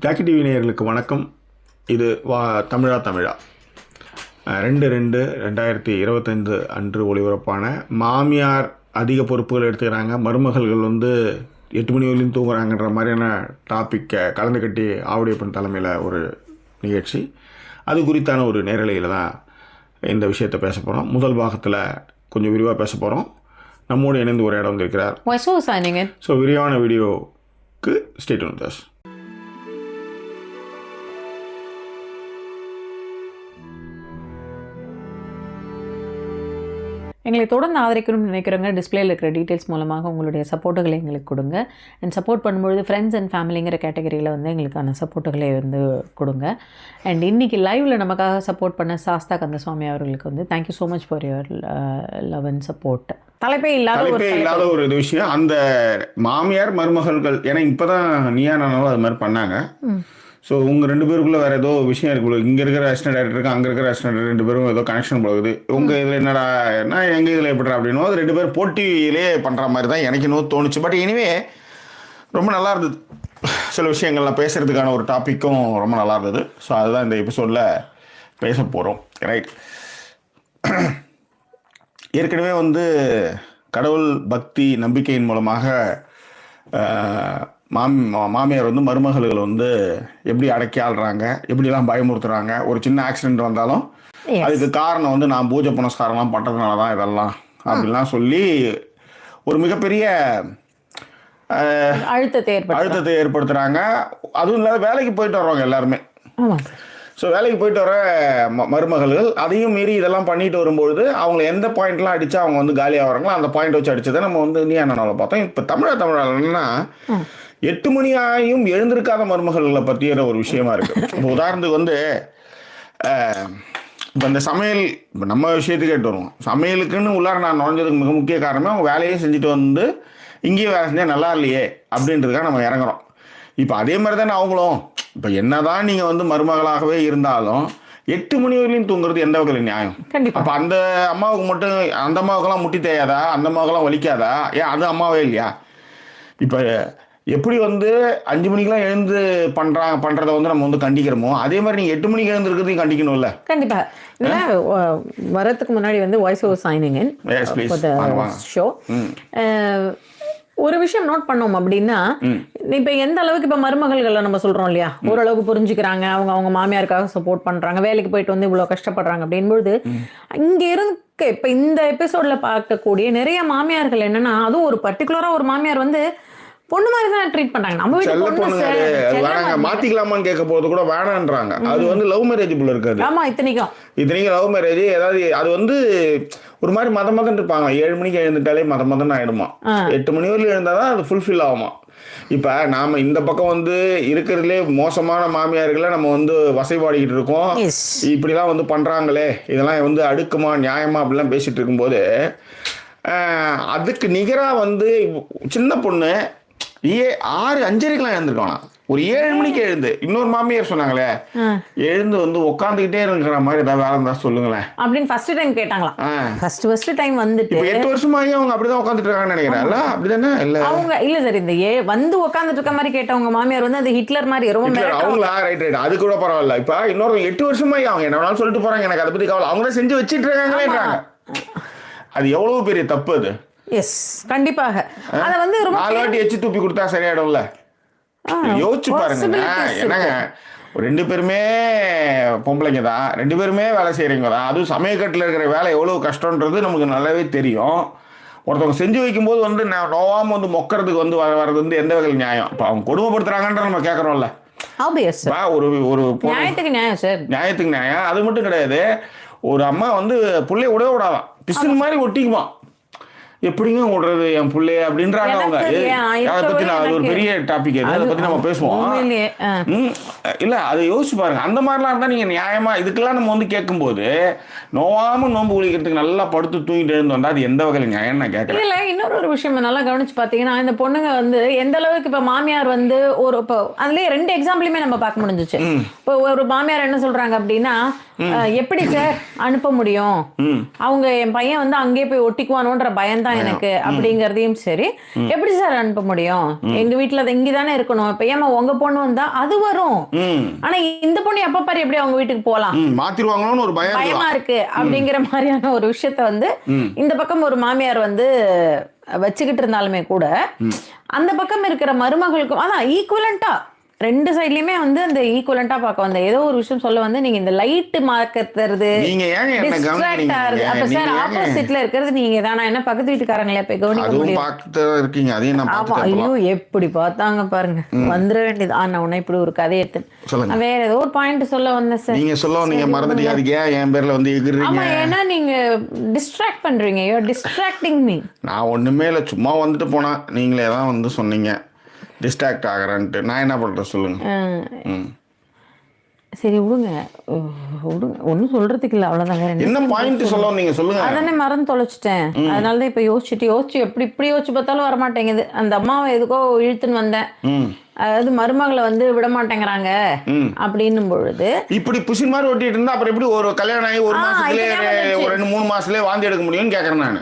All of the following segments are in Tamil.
ஜாக்கி டிவி நேயர்களுக்கு வணக்கம். இது தமிழா 2/2/2025 அன்று ஒளிபரப்பான மாமியார் அதிக பொறுப்புகள் எடுத்துக்கிறாங்க, மருமகள்கள் 8 மணி வரையும் தூங்குறாங்கன்ற மாதிரியான டாப்பிக்கை கலந்து கட்டி ஆவுடையப்பன் தலைமையில் ஒரு நிகழ்ச்சி. அது குறித்தான ஒரு நேரலையில் தான் இந்த விஷயத்தை பேச போகிறோம். முதல் பாகத்தில் கொஞ்சம் விரிவாக பேச போகிறோம். நம்மோடு இணைந்து ஒரு இடம் வந்திருக்கிறார். ஸோ விரிவான வீடியோவுக்கு ஸ்டே டியூன் வித் அஸ். எங்களை தொடர்ந்து ஆதரிக்கணும்னு நினைக்கிறவங்க டிஸ்பிளேயில் இருக்கிற டீட்டெயில்ஸ் மூலமாக உங்களுடைய சப்போர்ட்டுகளை எங்களுக்கு கொடுங்க. அண்ட் சப்போர்ட் பண்ணும்பொழுது ஃப்ரெண்ட்ஸ் அண்ட் ஃபேமிலிங்கிற கேட்டகரியில் எங்களுக்கான சப்போர்ட்டுகளை கொடுங்க. அண்ட் இன்றைக்கி லைவில் நமக்காக சப்போர்ட் பண்ண சாஸ்தா கந்தசுவாமி அவர்களுக்கு thank you so much for your love and support. தலைப்பே இல்லாத ஒரு விஷயம் அந்த மாமியார் மருமகள்கள், ஏன்னா இப்போ தான் நீயா நானாலும் அது மாதிரி பண்ணாங்க. ஸோ உங்கள் 2 பேருக்குள்ளே வேறு ஏதோ விஷயம் இருக்குது. இங்கே இருக்கிற அசிஸ்டன்ட் டைரக்டருக்கு அங்கே இருக்கிற அசிஸ்டன்ட் 2 பேரும் ஏதோ கனெக்ஷன் போகுது. உங்கள் இதில் என்னடா நான் எங்கள் இதில் எப்படிறா அப்படின்னோ அது 2 பேர் போட்டியிலே பண்ணுற மாதிரி தான் எனக்கு இன்னும் தோணுச்சு. பட் எனிவே ரொம்ப நல்லா இருந்தது. சில விஷயங்கள்லாம் பேசுகிறதுக்கான ஒரு டாப்பிக்கும் ரொம்ப நல்லா இருந்தது. ஸோ அதுதான் இந்த எபிசோடில் பேச போகிறோம். ரைட், ஏற்கனவே கடவுள் பக்தி நம்பிக்கையின் மூலமாக மாமியார் மருமகள்கள் எப்படி அடக்கி ஆள்றாங்க, எப்படிலாம் பயமுறுத்துறாங்க. ஒரு சின்ன ஆக்சிடென்ட் வந்தாலும் அதுக்கு காரணம் நான் பூஜை புனஸ்காரம்லாம் பண்ணுறதுனால தான் இதெல்லாம் அப்படிலாம் சொல்லி ஒரு மிகப்பெரிய அழுத்தத்தை ஏற்படுத்துகிறாங்க. அதுவும் இல்லாத வேலைக்கு போயிட்டு வருவாங்க எல்லாருமே. ஸோ வேலைக்கு போயிட்டு வர மருமகள்கள் அதையும் மீறி இதெல்லாம் பண்ணிட்டு வரும்பொழுது அவங்கள எந்த பாயிண்ட்லாம் அடித்தா அவங்க காலியாக வராங்களோ அந்த பாயிண்ட் வச்சு அடிச்சதை நம்ம நீ என்ன பார்த்தோம். இப்போ தமிழாலன்னா 8 மணி ஆகியும் எழுந்திருக்காத மருமகள்களை பற்றிய ஒரு விஷயமா இருக்குது. இப்போ உதாரணத்துக்கு இப்போ இந்த சமையல், இப்போ நம்ம விஷயத்துக்கு கேட்டு வருவோம். சமையலுக்குன்னு உள்ளார நான் நுழைஞ்சதுக்கு மிக முக்கிய காரணமே அவங்க வேலையே செஞ்சுட்டு இங்கேயே வேலை செஞ்சால் நல்லா இல்லையே அப்படின்றதுக்காக நம்ம இறங்குறோம். இப்போ அதே மாதிரி தானே அவங்களும். இப்போ என்னதான் நீங்கள் மருமகளாகவே இருந்தாலும் 8 மணி வரையிலும் தூங்குறது எந்த வகையில் நியாயம்? அப்போ அந்த அம்மாவுக்கு மட்டும், அந்த அம்மாவுக்கெல்லாம் முட்டி தேயாதா, அந்த அம்மாவுக்கெல்லாம் வலிக்காதா? ஏன் அது அம்மாவே இல்லையா? இப்போ எப்படி 5 மணிக்கெலாம் எழுந்து பண்ணுறத நம்ம கண்டிக்கிறோமோ அதே மாதிரி நீங்கள் 8 மணிக்கு எழுந்திருக்கிறதையும் கண்டிக்கணும்ல. கண்டிப்பாக. இதில் வரத்துக்கு முன்னாடி voice over signing in show ஒரு விஷயம் நோட் பண்ணோம் அப்படின்னா, இப்போ எந்த அளவுக்கு இப்போ மருமகள்களை நம்ம சொல்கிறோம் இல்லையா, ஓரளவுக்கு புரிஞ்சுக்கிறாங்க, அவங்க மாமியாருக்காக சப்போர்ட் பண்ணுறாங்க, வேலைக்கு போயிட்டு இவ்வளோ கஷ்டப்படுறாங்க அப்படின்பொழுது இங்கே இருக்கு இப்போ இந்த எபிசோடில் பார்க்கக்கூடிய நிறைய மாமியார்கள் என்னன்னா, அதுவும் ஒரு பர்டிகுலராக ஒரு மாமியார் பொண்ணு மாதிரி தான் ட்ரீட் பண்றாங்க. நம்ம வீட்டுக்கு மாத்திக்கலாமான்னு கேட்க போது கூட வேணான்றாங்க. அது லவ் மேரேஜ் போல இருக்காது. ஆமா, இத்தனைக்கும் லவ் மேரேஜ். ஏதாவது அது ஒரு மாதிரி மதம் இருப்பாங்க. 7 மணிக்கு எழுந்துட்டாலே மதம் ஆயிடுமா. 8 மணி வரையும் எழுந்தாதான் அது ஃபுல்ஃபில் ஆகுமா. இப்ப நாம இந்த பக்கம் இருக்கிறதுலே மோசமான மாமியார்களை நம்ம வசைபாடிக்கிட்டு இருக்கோம். இப்படிலாம் பண்றாங்களே, இதெல்லாம் அடுக்குமா நியாயமா அப்படிலாம் பேசிட்டு இருக்கும்போது அதுக்கு நிகரா சின்ன பொண்ணு 6:05 எழுந்திருக்கானா, ஒரு 7 மணிக்கு எழுந்து இன்னொரு மாமியார் சொன்னாங்களே, எழுந்து உட்காந்துக்கிட்டே இருக்கிற மாதிரி ஏதாவது வேலை இருந்தா சொல்லுங்களேன் அப்படின்னு ஃபர்ஸ்ட் டைம் கேட்டாங்களா. ஃபர்ஸ்ட் டைம் 8 வருஷமாகி அவங்க அப்படிதான் உட்காந்துட்டு இருக்காங்கன்னு நினைக்கிறேன்ல. அப்படிதானே? இல்ல அவங்க இல்ல சார், இந்த உட்காந்துட்டு இருக்க மாதிரி கேட்டவங்க மாமியார் அது ஹிட்லர் மாதிரி ரொம்ப அவங்களா. ரைட், அது கூட பரவாயில்ல. இப்ப இன்னொரு 8 வருஷமாகி அவங்க என்ன வேணாலும் சொல்லிட்டு போறாங்க, எனக்கு அதை பத்தி கவலை, அவங்க தான் செஞ்சு வச்சிட்டு இருக்காங்களேன்றாங்க. அது எவ்வளவு பெரிய தப்பு அது. எஸ், கண்டிப்பாக. அத ரொம்ப 4 வாட்டி எச்சி துப்பி கொடுத்தா சரியாயிடும்ல. யோசிச்சு பாருங்க. என்னங்க, 2 பேருமே பொம்பளைங்க தான், 2 பேருமே வேலை செய்யறவங்க தான். அதுவும் சமயக்கட்டில் இருக்கிற வேலை எவ்வளவு கஷ்டம்ன்றது நமக்கு நல்லாவே தெரியும். ஒருத்தவங்க செஞ்சு வைக்கும்போது நோவாம மொக்கறதுக்கு வர்றது எந்த வகையில் நியாயம்? இப்போ அவங்க கொடுமைப்படுத்துறாங்கன்ற நம்ம கேட்கறோம்ல. ஒரு நியாயத்துக்கு நியாயம் சார், நியாயத்துக்கு நியாயம். அது மட்டும் கிடையாது. ஒரு அம்மா புள்ளைய விடவே விடாதான், பிசுறு மாதிரி ஒட்டிக்குமா. எப்படிங்க ஓடுறது என் பிள்ளைய அப்படின்றாங்க அவங்க. அதை பத்தி அது ஒரு பெரிய டாபிக், அதை பத்தி நம்ம பேசுவோம். இல்ல அதை யோசிச்சு பாருங்க. அந்த மாதிரிலாம் இருந்தா நீங்க நியாயமா இதுக்கெல்லாம் நம்ம கேட்கும்போது நோவாம நோம்பு குளிக்கிறதுக்கு நல்லா படுத்து தூங்கிட்டு எழுந்து வந்தா அது எந்த வகையில் நியாயம் நான் கேட்கறேன். இல்ல இன்னொரு விஷயம் நல்லா கவனிச்சு பாத்தீங்கன்னா, இந்த பொண்ணுங்க எந்த அளவுக்கு இப்ப மாமியார் ஒரு இப்போ அதுலயே 2 எக்ஸாம்பிளுமே நம்ம பார்க்க முடிஞ்சிச்சு. இப்போ ஒரு மாமியார் என்ன சொல்றாங்க அப்படின்னா, எப்படி சார் அனுப்ப முடியும், அவங்க என் பையன் அங்கேயே போய் ஒட்டிக்குவானோன்ற பயம் தான் வேணாம் எனக்கு அப்படிங்கறதையும் சரி, எப்படி சார் அனுப்ப முடியும்? எங்க வீட்டுல இங்கதானே இருக்கணும், இப்ப ஏமா உங்க பொண்ணு வந்தா அது வரும், ஆனா இந்த பொண்ணு எப்ப பாரு எப்படி அவங்க வீட்டுக்கு போலாம், மாத்திருவாங்களோன்னு ஒரு பயமா இருக்கு அப்படிங்கிற மாதிரியான ஒரு விஷயத்த வந்து இந்த பக்கம் ஒரு மாமியார் வந்து வச்சுக்கிட்டு இருந்தாலுமே கூட அந்த பக்கம் இருக்கிற மருமகளுக்கும் அதான் ஈக்குவலண்டா ரெண்டு சைட்லயுமே வந்து அந்த ஈக்குவலண்டா பார்க்க வந்த ஏதோ ஒரு விஷயம் சொல்ல வந்து நீங்க இந்த லைட் மார்க்கறது டிஸ்ட்ராக்ட் ஆகுது. அப்ப சார் ஆப்போசிட்ல இருக்கிறது நீங்க தான். நான் என்ன பக்கத்து வீட்டுக்காரங்களே போய் கவனிக்க முடியும்? ஆமா, ஐயோ எப்படி பார்த்தாங்க பாருங்க, வந்துட வேண்டியது. நான் உன்னை இப்படி ஒரு கதையை எடுத்து வேற ஏதோ ஒரு பாயிண்ட் சொல்ல வந்தேன் சார். நீங்க சொல்ல நீங்க மறந்துட்டீங்க, என் பேர்ல வந்து எகிறீங்க. ஆமா, ஏன்னா நீங்க டிஸ்ட்ராக்ட் பண்றீங்க, யூ ஆர் டிஸ்ட்ராக்டிங் மீ. நான் ஒண்ணுமே இல்ல, சும்மா வந்துட்டு போனா நீங்களே தான் வந்து சொன்னீங்க டிஸ்ட்ராக்ட் ஆகிறேன்ட்டு. நான் என்ன பண்ணுறேன் சொல்லுங்கள். சரி விடுங்க ஒன்றும் சொல்கிறதுக்கு இல்லை, அவ்வளோதாங்க. என்ன பாயிண்ட் சொல்ல நீங்கள் சொல்லுங்கள். அதானே மறந்து தொலைச்சிட்டேன், அதனால தான் இப்போ யோசிச்சு இப்படி யோசிச்சு பார்த்தாலும் வரமாட்டேங்குது. அந்த அம்மாவை எதுக்கோ இழுத்துன்னு வந்தேன், அதாவது மருமகளை வந்து விட மாட்டேங்கிறாங்க அப்படின்னும் பொழுது இப்படி புஷின் மாதிரி ஒட்டிட்டு இருந்தா அப்புறம் எப்படி ஒரு கல்யாணம் ஆகி ஒரு மாசத்துலேயே ஒரு 2-3 மாசத்துலேயே வாந்தி எடுக்க முடியும்னு கேட்குறேன் நான்.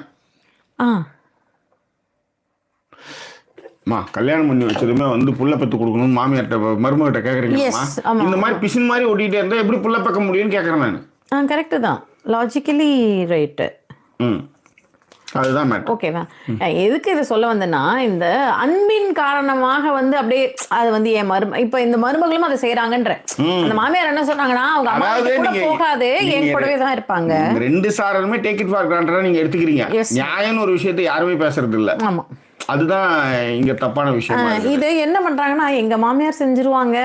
கல்யாணம் பண்ணி வச்சதுமே வந்து புள்ள பெத்து கொடுக்கணும்னு மாமியார்ட்ட மருமகிட்ட கேக்குறீங்கம்மா. இந்த மாதிரி பிசின் மாதிரி ஓட்டிகிட்டே இருந்தா எப்படி புள்ள பெக்க முடியும்னு கேட்குறேன் நான். கரெக்டு தான், லாஜிக்கலி ரைட்டு. அதுதான் மேடம். ஓகேவா, எதுக்கு இதை சொல்ல வந்தேன்னா, இந்த அன்பின் காரணமாக வந்து அப்படியே அது வந்து என் இப்ப இந்த மருமகளும் அதை செய்யறாங்கன்ற. அந்த மாமியார் என்ன சொன்னாங்கன்னா, அவங்க அம்மா கூட போகாது, என் கூடவே தான் இருப்பாங்க. ரெண்டு சாரலுமே டேக் இட் ஃபார் கிராண்டடா நீங்க எடுத்துக்கிறீங்க. நியாயம்னு ஒரு விஷயத்தை யாருமே பேசுறது இல்ல. ஆமா, அதுதான் இங்க தப்பான விஷயம். இது என்ன பண்றாங்கன்னா, எங்க மாமியார் செஞ்சிருவாங்க,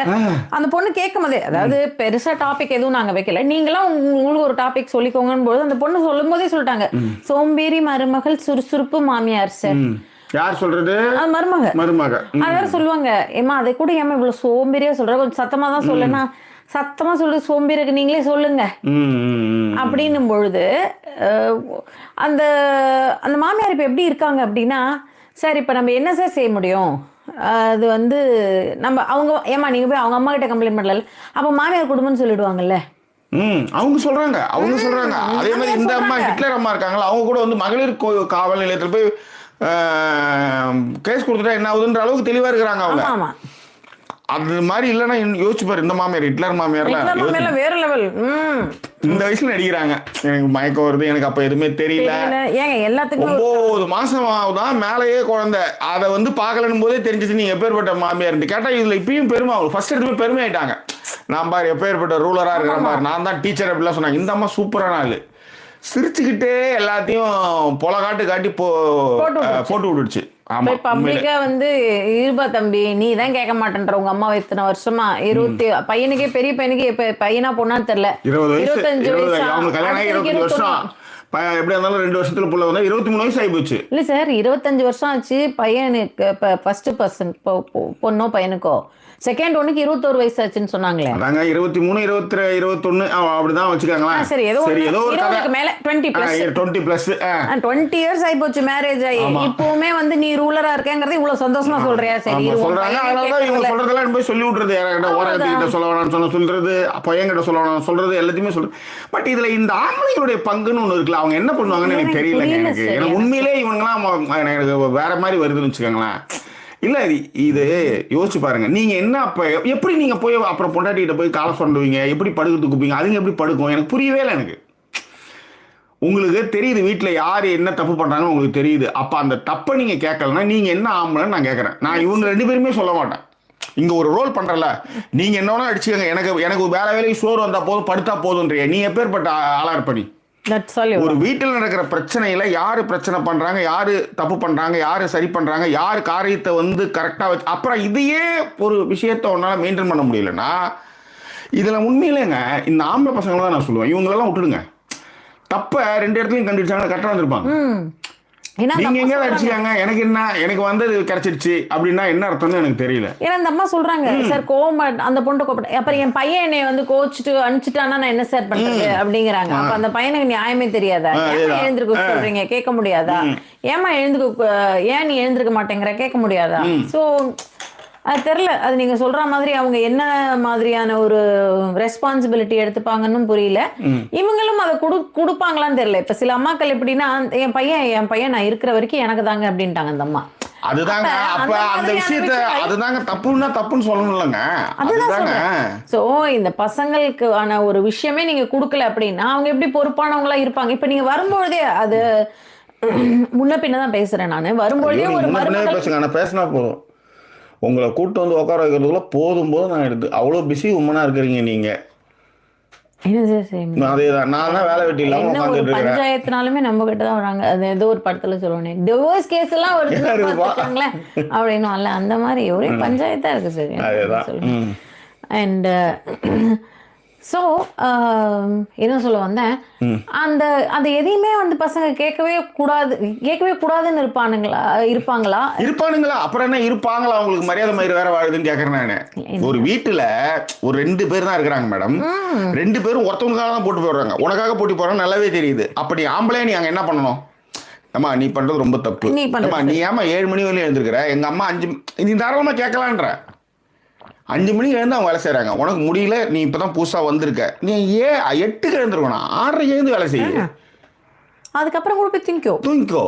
அந்த பொண்ணு கேட்கும் போதே, அதாவது பெருசா டாபிக் எதுவும் நாங்க வைக்கல, நீங்களாம் உங்களுக்கு ஒரு டாபிக் சொல்லிக்கோங்கன்னு போது அந்த பொண்ணு சொல்லும் போதே சொல்லிட்டாங்க, சோம்பேறி மருமகள் சுறுசுறுப்பு மாமியார் சார். யார் சொல்றது? மருமக. அதான் சொல்லுவாங்க, ஏமா அதை கூட ஏமா இவ்வளவு சோம்பேறியா சொல்ற, கொஞ்சம் சத்தமா தான் சொல்லுன்னா, சத்தமா சொல்லு, சோம்பேறிக்கு நீங்களே சொல்லுங்க அப்படின்னும் பொழுது அந்த அந்த மாமியார் இப்ப எப்படி இருக்காங்க அப்படின்னா, சார் இப்போ நம்ம என்ன சார் செய்ய முடியும், அது வந்து நம்ம அவங்க ஏமா நீங்கள் போய் அவங்க அம்மா கிட்ட கம்ப்ளைண்ட் பண்ணல, அப்போ மாமியார் குடும்பம்னு சொல்லிடுவாங்கல்ல. அவங்க சொல்றாங்க அதே மாதிரி இந்த அம்மா ஹிட்லர் அம்மா இருக்காங்களா, அவங்க கூட வந்து மகளிர் காவல் நிலையத்தில் போய் கேஸ் கொடுத்துட்டா என்ன ஆகுதுன்ற அளவுக்கு தெளிவா இருக்கிறாங்க அவங்க. ஆமா, அது மாதிரி இல்லைன்னா யோசிச்சு பாரு, இந்த மாமியார் ஹிட்லர் மாமியார்லாம் வேற லெவல். இந்த வயசுல நடிக்கிறாங்க, எனக்கு மயக்கம் வருது, எனக்கு அப்ப எதுவுமே தெரியல, ஏங்க எல்லாத்துக்கும் 9 மாசம் தான் மேலேயே குழந்தை, அதை வந்து பார்க்கலன்னு போதே தெரிஞ்சிச்சு நீங்க எப்பேற்பட்ட மாமியார் கேட்டா. இதுல இப்பயும் பெருமை, அவங்க ஃபர்ஸ்ட் எடுத்து பெருமை ஆயிட்டாங்க. நான் பாரு எப்பேற்பட்ட ரூலரா இருக்கிற மாதிரி, நான் தான் டீச்சர் அப்படிலாம் சொன்னாங்க. இந்த அம்மா சூப்பரான ஆளு, சிரிச்சுக்கிட்டே எல்லாத்தையும் பொலகாட்டு காட்டி போட்டு விட்டுடுச்சு. பப்ளிக்கா வந்து இருபா தம்பி நீ தான் கேட்க மாட்டேன்ற, உங்க அம்மா இத்தனை வருஷமா 20 பையனுக்கே பெரிய பையனுக்கு இப்ப பையனா பொண்ணான்னு தெரியல, 25 வயசு அவங்க கல்யாணம் 25 வருஷம், எப்படி இருந்தாலும் 2 வருஷத்துல புள்ள வந்தா 23 வயசு ஆகி போச்சு. இல்ல சார், 25 வருஷம் ஆச்சு பையனுக்கு. ஃபர்ஸ்ட் பர்சன் பொண்ணோ பையனுக்கோ, செகண்ட் ஒன்னுக்கு 21 வயசு ஆச்சுன்னு சொன்னாங்களே. அதாங்க 23 21 அப்படிதான் வச்சுக்காங்களா. சரி, ஏதோ ஒரு மேல 20 இயர்ஸ் ஆகி போச்சு மேரேஜ் ஆகி. இப்பவுமே வந்து நீ ரூலரா இருக்கேங்கறது இவ்வளவு சந்தோஷமா சொல்றியா? சரி சொல்றாங்க, அதனாலதான் இவங்க சொல்றதெல்லாம் போய் சொல்லி விட்டுறது, யார்கிட்ட ஓரகத்திட்ட சொல்ல வேணாம்னு சொல்றது, பையன்கிட்ட சொல்ல வேணாம் சொல்றது, எல்லாத்தையுமே சொல்றது. பட் இதுல இந்த ஆம்பளைங்களுடைய பங்குன்னு ஒண்ணு இருக்குல்ல, அவங்க என்ன பண்ணுவாங்கன்னு எனக்கு தெரியல. எனக்கு உண்மையிலே இவங்கெல்லாம் எனக்கு வேற மாதிரி வருதுன்னு வச்சுக்கோங்களேன். இல்ல இது யோசிச்சு பாருங்க, நீங்க என்ன அப்ப எப்படி நீங்க போய் அப்புறம் பொண்டாட்டிகிட்ட போய் காலை சொல்லுவீங்க, எப்படி படுக்கிறதுக்கு கூப்பிங்க, அதுங்க எப்படி படுக்கும், எனக்கு புரியவே இல்லை. எனக்கு உங்களுக்கு தெரியுது வீட்டில் யார் என்ன தப்பு பண்ணுறாங்கன்னு உங்களுக்கு தெரியுது. அப்போ அந்த தப்பை நீங்கள் கேட்கலன்னா நீங்கள் என்ன ஆம்பளைன்னு நான் கேட்குறேன். நான் இவங்க 2 பேருமே சொல்ல மாட்டேன். இங்கே ஒரு ரோல் பண்ணுறல, நீங்கள் என்ன வேணா அடிச்சுக்கங்க, எனக்கு வேலைக்கு சோறு வந்தால் போதும், படுத்தா போதும்ன்றிய, நீ எப்பேற்பட்ட ஆளாக இருப்ப? ஒரு வீட்டில் நடக்கிற பிரச்சனையில யாரு பிரச்சனை பண்றாங்க, யாரு தப்பு பண்றாங்க, யாரு சரி பண்றாங்க, யாரு காரியத்தை வந்து கரெக்டா வச்சு, அப்புறம் இதையே ஒரு விஷயத்த உன்னால மெயின்டைன் பண்ண முடியலன்னா, இதுல உண்மையிலேங்க இந்த ஆம்பளை பசங்களை தான் நான் சொல்லுவேன், இவங்களெல்லாம் விட்டுடுங்க. தப்ப 2 இடத்துலையும் கண்டுபிடிச்சாங்க, கரெக்டா வந்திருப்பாங்க. நீங்க எங்க அடிச்சுக்காங்க, எனக்கு என்ன, எனக்கு வந்தது கிடைச்சிருச்சு அப்படின்னா என்ன அர்த்தம்னு எனக்கு தெரியல. ஏன்னா அந்த அம்மா சொல்றாங்க, சார் கோவம் அந்த பொண்ணு கோபப்பட்ட, அப்புறம் என் பையன் என்னை வந்து கோச்சிட்டு அனுப்பிச்சிட்டானா நான் என்ன சார் பண்றது அப்படிங்கிறாங்க. அப்ப அந்த பையனுக்கு நியாயமே தெரியாதா? ஏமா எழுந்திருக்க சொல்றீங்க, கேட்க முடியாதா? ஏமா ஏன் நீ எழுந்திருக்க மாட்டேங்கிற, கேட்க முடியாதா? சோ அது தெரில. அது நீங்க சொல்ற மாதிரி அவங்க என்ன மாதிரியான ஒரு ரெஸ்பான்சிபிலிட்டி எடுத்துப்பாங்கன்னு புரியல. இவங்களும் அதை கொடுப்பாங்களான்னு தெரியல. இப்ப சில அம்மாக்கள் எப்படின்னா, என் பையன் நான் இருக்கிற வரைக்கும் எனக்கு தாங்க அப்படின்ட்டாங்க அந்த அம்மா. அதுதாங்க அப்ப அந்த விஷயத்த அதுதாங்க தப்புன்னு சொல்லணும்லங்க. அதுதாங்க. சோ இந்த பசங்களுக்கு ஆன ஒரு விஷயமே நீங்க கொடுக்கல அப்படின்னா அவங்க எப்படி பொறுப்பானவங்களா இருப்பாங்க? இப்ப நீங்க வரும்பொழுதே அது முன்ன பின்னதான் பேசுறேன் நானு. வரும்பொழுதே ஒரு பேசுங்க, நான் பேசினா போதும். உங்களை கூட்டு வந்து உட்கார வைக்கிறதுக்குள்ள போதும் நான் எடுத்து அவ்வளோ பிஸி உமனா இருக்கிறீங்க நீங்க. அதேதான், நான் தான் வேலை வெட்டி இல்லாம உட்காந்துட்டு இருக்கேன். பஞ்சாயத்துனாலுமே நம்ம கிட்ட தான் வராங்க. அது ஏதோ ஒரு படத்துல சொல்லுவேன், டிவோர்ஸ் கேஸ் எல்லாம் வருதுங்களே அப்படின்னு. அல்ல அந்த மாதிரி ஒரே பஞ்சாயத்தா இருக்கு சார். அதேதான். அண்ட் ஸோ என்ன சொல்ல வந்தேன், அந்த எதையுமே வந்து பசங்க கேட்கவே கூடாதுன்னு இருப்பாங்களா? அப்புறம் என்ன இருப்பாங்களா? அவங்களுக்கு மரியாதை மாதிரி வேற வாழுதுன்னு கேட்கறேன் நான். ஒரு வீட்டுல ஒரு 2 பேர் தான் இருக்கிறாங்க மேடம். 2 பேரும் ஒருத்தவங்களுக்காக தான் போட்டு போடுறாங்க. உனக்காக போட்டி போடுறாங்க, நல்லாவே தெரியுது. அப்படி ஆம்பளை நீ அங்க என்ன பண்ணணும்? அம்மா நீ பண்றது ரொம்ப தப்பு. நீ ஏமா 7 மணி வரையும் எழுந்திருக்கிற? எங்க அம்மா 5 நீ தாராளமா கேட்கலான்ற. 5 மணிக்கு எழுந்து அவங்க வேலை செய்கிறாங்க. உனக்கு முடியல, நீ இப்போ தான் புதுசாக வந்திருக்க, நீ 8க்கு எழுந்துருக்கணும், 6:30 எழுந்து வேலை செய்ய. அதுக்கப்புறம் கூட போய் தூங்கிக்கோ.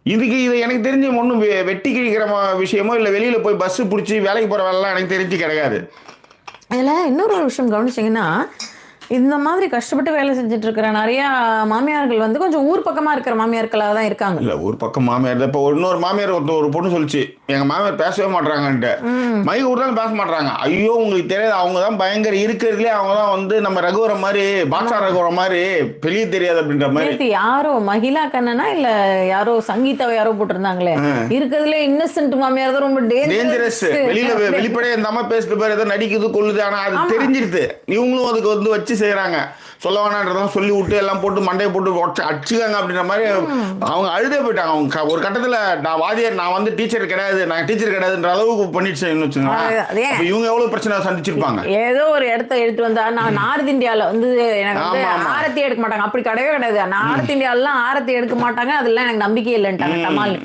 இதுக்கு இது எனக்கு தெரிஞ்சு ஒன்றும் வெட்டி கிழிக்கிற விஷயமோ இல்லை வெளியில் போய் பஸ்ஸு பிடிச்சி வேலைக்கு போகிற வேலைலாம் எனக்கு தெரிஞ்சு கிடையாது. இதில் இன்னொரு விஷயம் கவனிச்சிங்கன்னா, இந்த மாதிரி கஷ்டப்பட்டு வேலை செஞ்சுட்டு இருக்கிற நிறைய மாமியார்கள் வந்து கொஞ்சம் ஊர் பக்கமா இருக்கிற மாமியார்களாக தான் இருக்காங்க. இல்ல ஊர் பக்கம் மாமியார் இப்போ இன்னொரு மாமியார் ஒரு பொண்ணு சொல்லிச்சு, எங்க மாமியார் பேசவே மாட்டாங்கன்ட்டு. மைக் விட்டாலும் பேச மாட்டாங்க. ஐயோ உங்களுக்கு தெரியாது, அவங்க தான் பயங்கர இருக்கிறதுலே, அவங்க தான் வந்து நம்ம ரகுவரம் மாதிரி, பாக்ஸா ரகுவரம் மாதிரி வெளியே தெரியாது அப்படின்ற மாதிரி. யாரோ மகிழா கண்ணனா இல்ல யாரோ சங்கீதாவை யாரோ போட்டிருந்தாங்களே, இருக்கிறதுல இன்னசென்ட் மாமியார் தான் ரொம்ப டேஞ்சரஸ். வெளிப்படையா இந்த அம்மா பேசிட்டு பேர் ஏதோ நடிக்குது கொள்ளுது, ஆனா அது தெரிஞ்சிருது. இவங்களும் அதுக்கு வந்து வச்சு செய்யறாங்க. சொல்ல வேணான்றதான் சொல்லி விட்டு எல்லாம் போட்டு மண்டையை போட்டு அடிச்சுக்காங்க அப்படின்ற மாதிரி அவங்க அழுதே போயிட்டாங்க. அவங்க ஒரு கட்டத்துல நான் வாதியார், நான் வந்து டீச்சர் கிடையாதுன்ற அளவுக்கு பண்ணிடுச்சேன்னு வச்சுக்கோங்க. இவங்க எவ்வளவு பிரச்சனை சந்திச்சிருப்பாங்க. ஏதோ ஒரு இடத்த எடுத்து வந்தா, நான் நார்த் இந்தியால வந்து எனக்கு வந்து ஆரத்தி எடுக்க மாட்டாங்க, அப்படி கிடையவே கிடையாது. நார்த் இந்தியாலாம் ஆரத்தி எடுக்க மாட்டாங்க, அதெல்லாம் எனக்கு நம்பிக்கை இல்லைன்ட்டாங்க. கமால்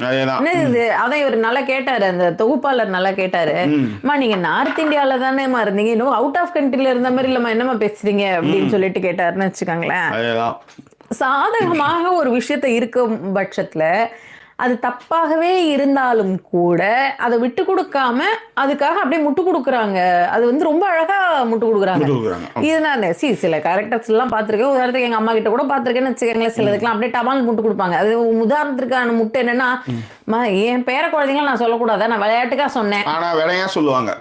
அதான் இவர் நல்லா கேட்டாரு, அந்த தொகுப்பாளர் நல்லா கேட்டாரு, அம்மா நீங்க நார்த் இந்தியால தானே இருந்தீங்க, இன்னும் அவுட் ஆஃப் கண்ட்ரில இருந்த மாதிரி இல்லம்மா, என்னமா பேசுறீங்க அப்படின்னு சொல்லிட்டு கேட்டாருன்னு வச்சுக்கோங்களேன். சாதகமாக ஒரு விஷயத்த இருக்கும் பட்சத்துல அது தப்பாகவே இருந்தாலும் கூட அதை விட்டு கொடுக்காம அதுக்காக அப்படியே முட்டு கொடுக்குறாங்க. அது வந்து ரொம்ப அழகா முட்டு கொடுக்குறாங்க. இது நான் சில கேரக்டர்ஸ் எல்லாம் பார்த்துருக்கேன். உதாரணத்துக்கு எங்க அம்மா கிட்ட கூட பார்த்துருக்கேன்னு வச்சுக்கோங்களேன். சிலதுக்கெல்லாம் அப்படியே டபால் முட்டு கொடுப்பாங்க. அது உதாரணத்துக்கான முட்டு என்னன்னா, என் பேர குழந்தைங்க நான் சொல்லக்கூடாதா, நான் விளையாட்டுக்கா சொன்னேன், ஆனா விளையா சொல்லுவாங்க.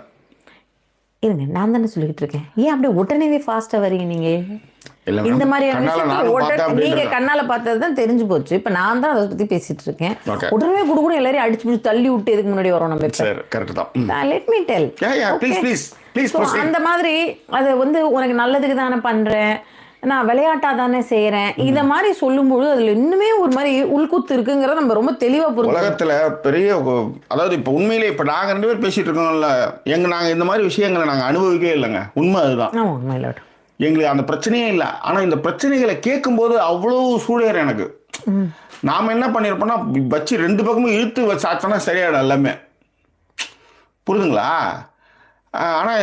இருங்க நான் தானே சொல்லிக்கிட்டு இருக்கேன், ஏன் அப்படியே உடனே ஃபாஸ்டா வரீங்க நீங்க? இந்த மாதிரியான நீங்க கண்ணால பார்த்ததுதான் தெரிஞ்சு போச்சு. இப்ப நான் தான் அதை பத்தி பேசிட்டு இருக்கேன். உடனே கூட எல்லாரையும் அடிச்சு பிடிச்சு தள்ளி விட்டு எதுக்கு முன்னாடி வரோம் நம்ம? Let me tell. அந்த மாதிரி அது வந்து உனக்கு நல்லதுக்கு தானே பண்றேன், நான் விளையாட்டா தானே செய்யறேன், இத மாதிரி சொல்லும்போது அதுல இன்னுமே ஒரு மாதிரி உள்குத்து இருக்குங்கிறத நம்ம ரொம்ப தெளிவா புரிஞ்சு. உலகத்துல பெரிய, அதாவது இப்ப உண்மையிலே இப்ப நாங்க 2 பேர் பேசிட்டு இருக்கோம்ல, நாங்க இந்த மாதிரி விஷயங்களை நாங்க அனுபவிக்கவே இல்லைங்க. உண்மை அதுதான். எங்களுக்கு அந்த பிரச்சனையே இல்லை. ஆனால் இந்த பிரச்சனைகளை கேட்கும்போது அவ்வளோ சூழல் எனக்கு. நாம் என்ன பண்ணியிருப்போம்னா வச்சு 2 பக்கமும் இழுத்து வச்சாச்சோன்னா சரியாயிடும் எல்லாமே. புரியுதுங்களா? ஆனால்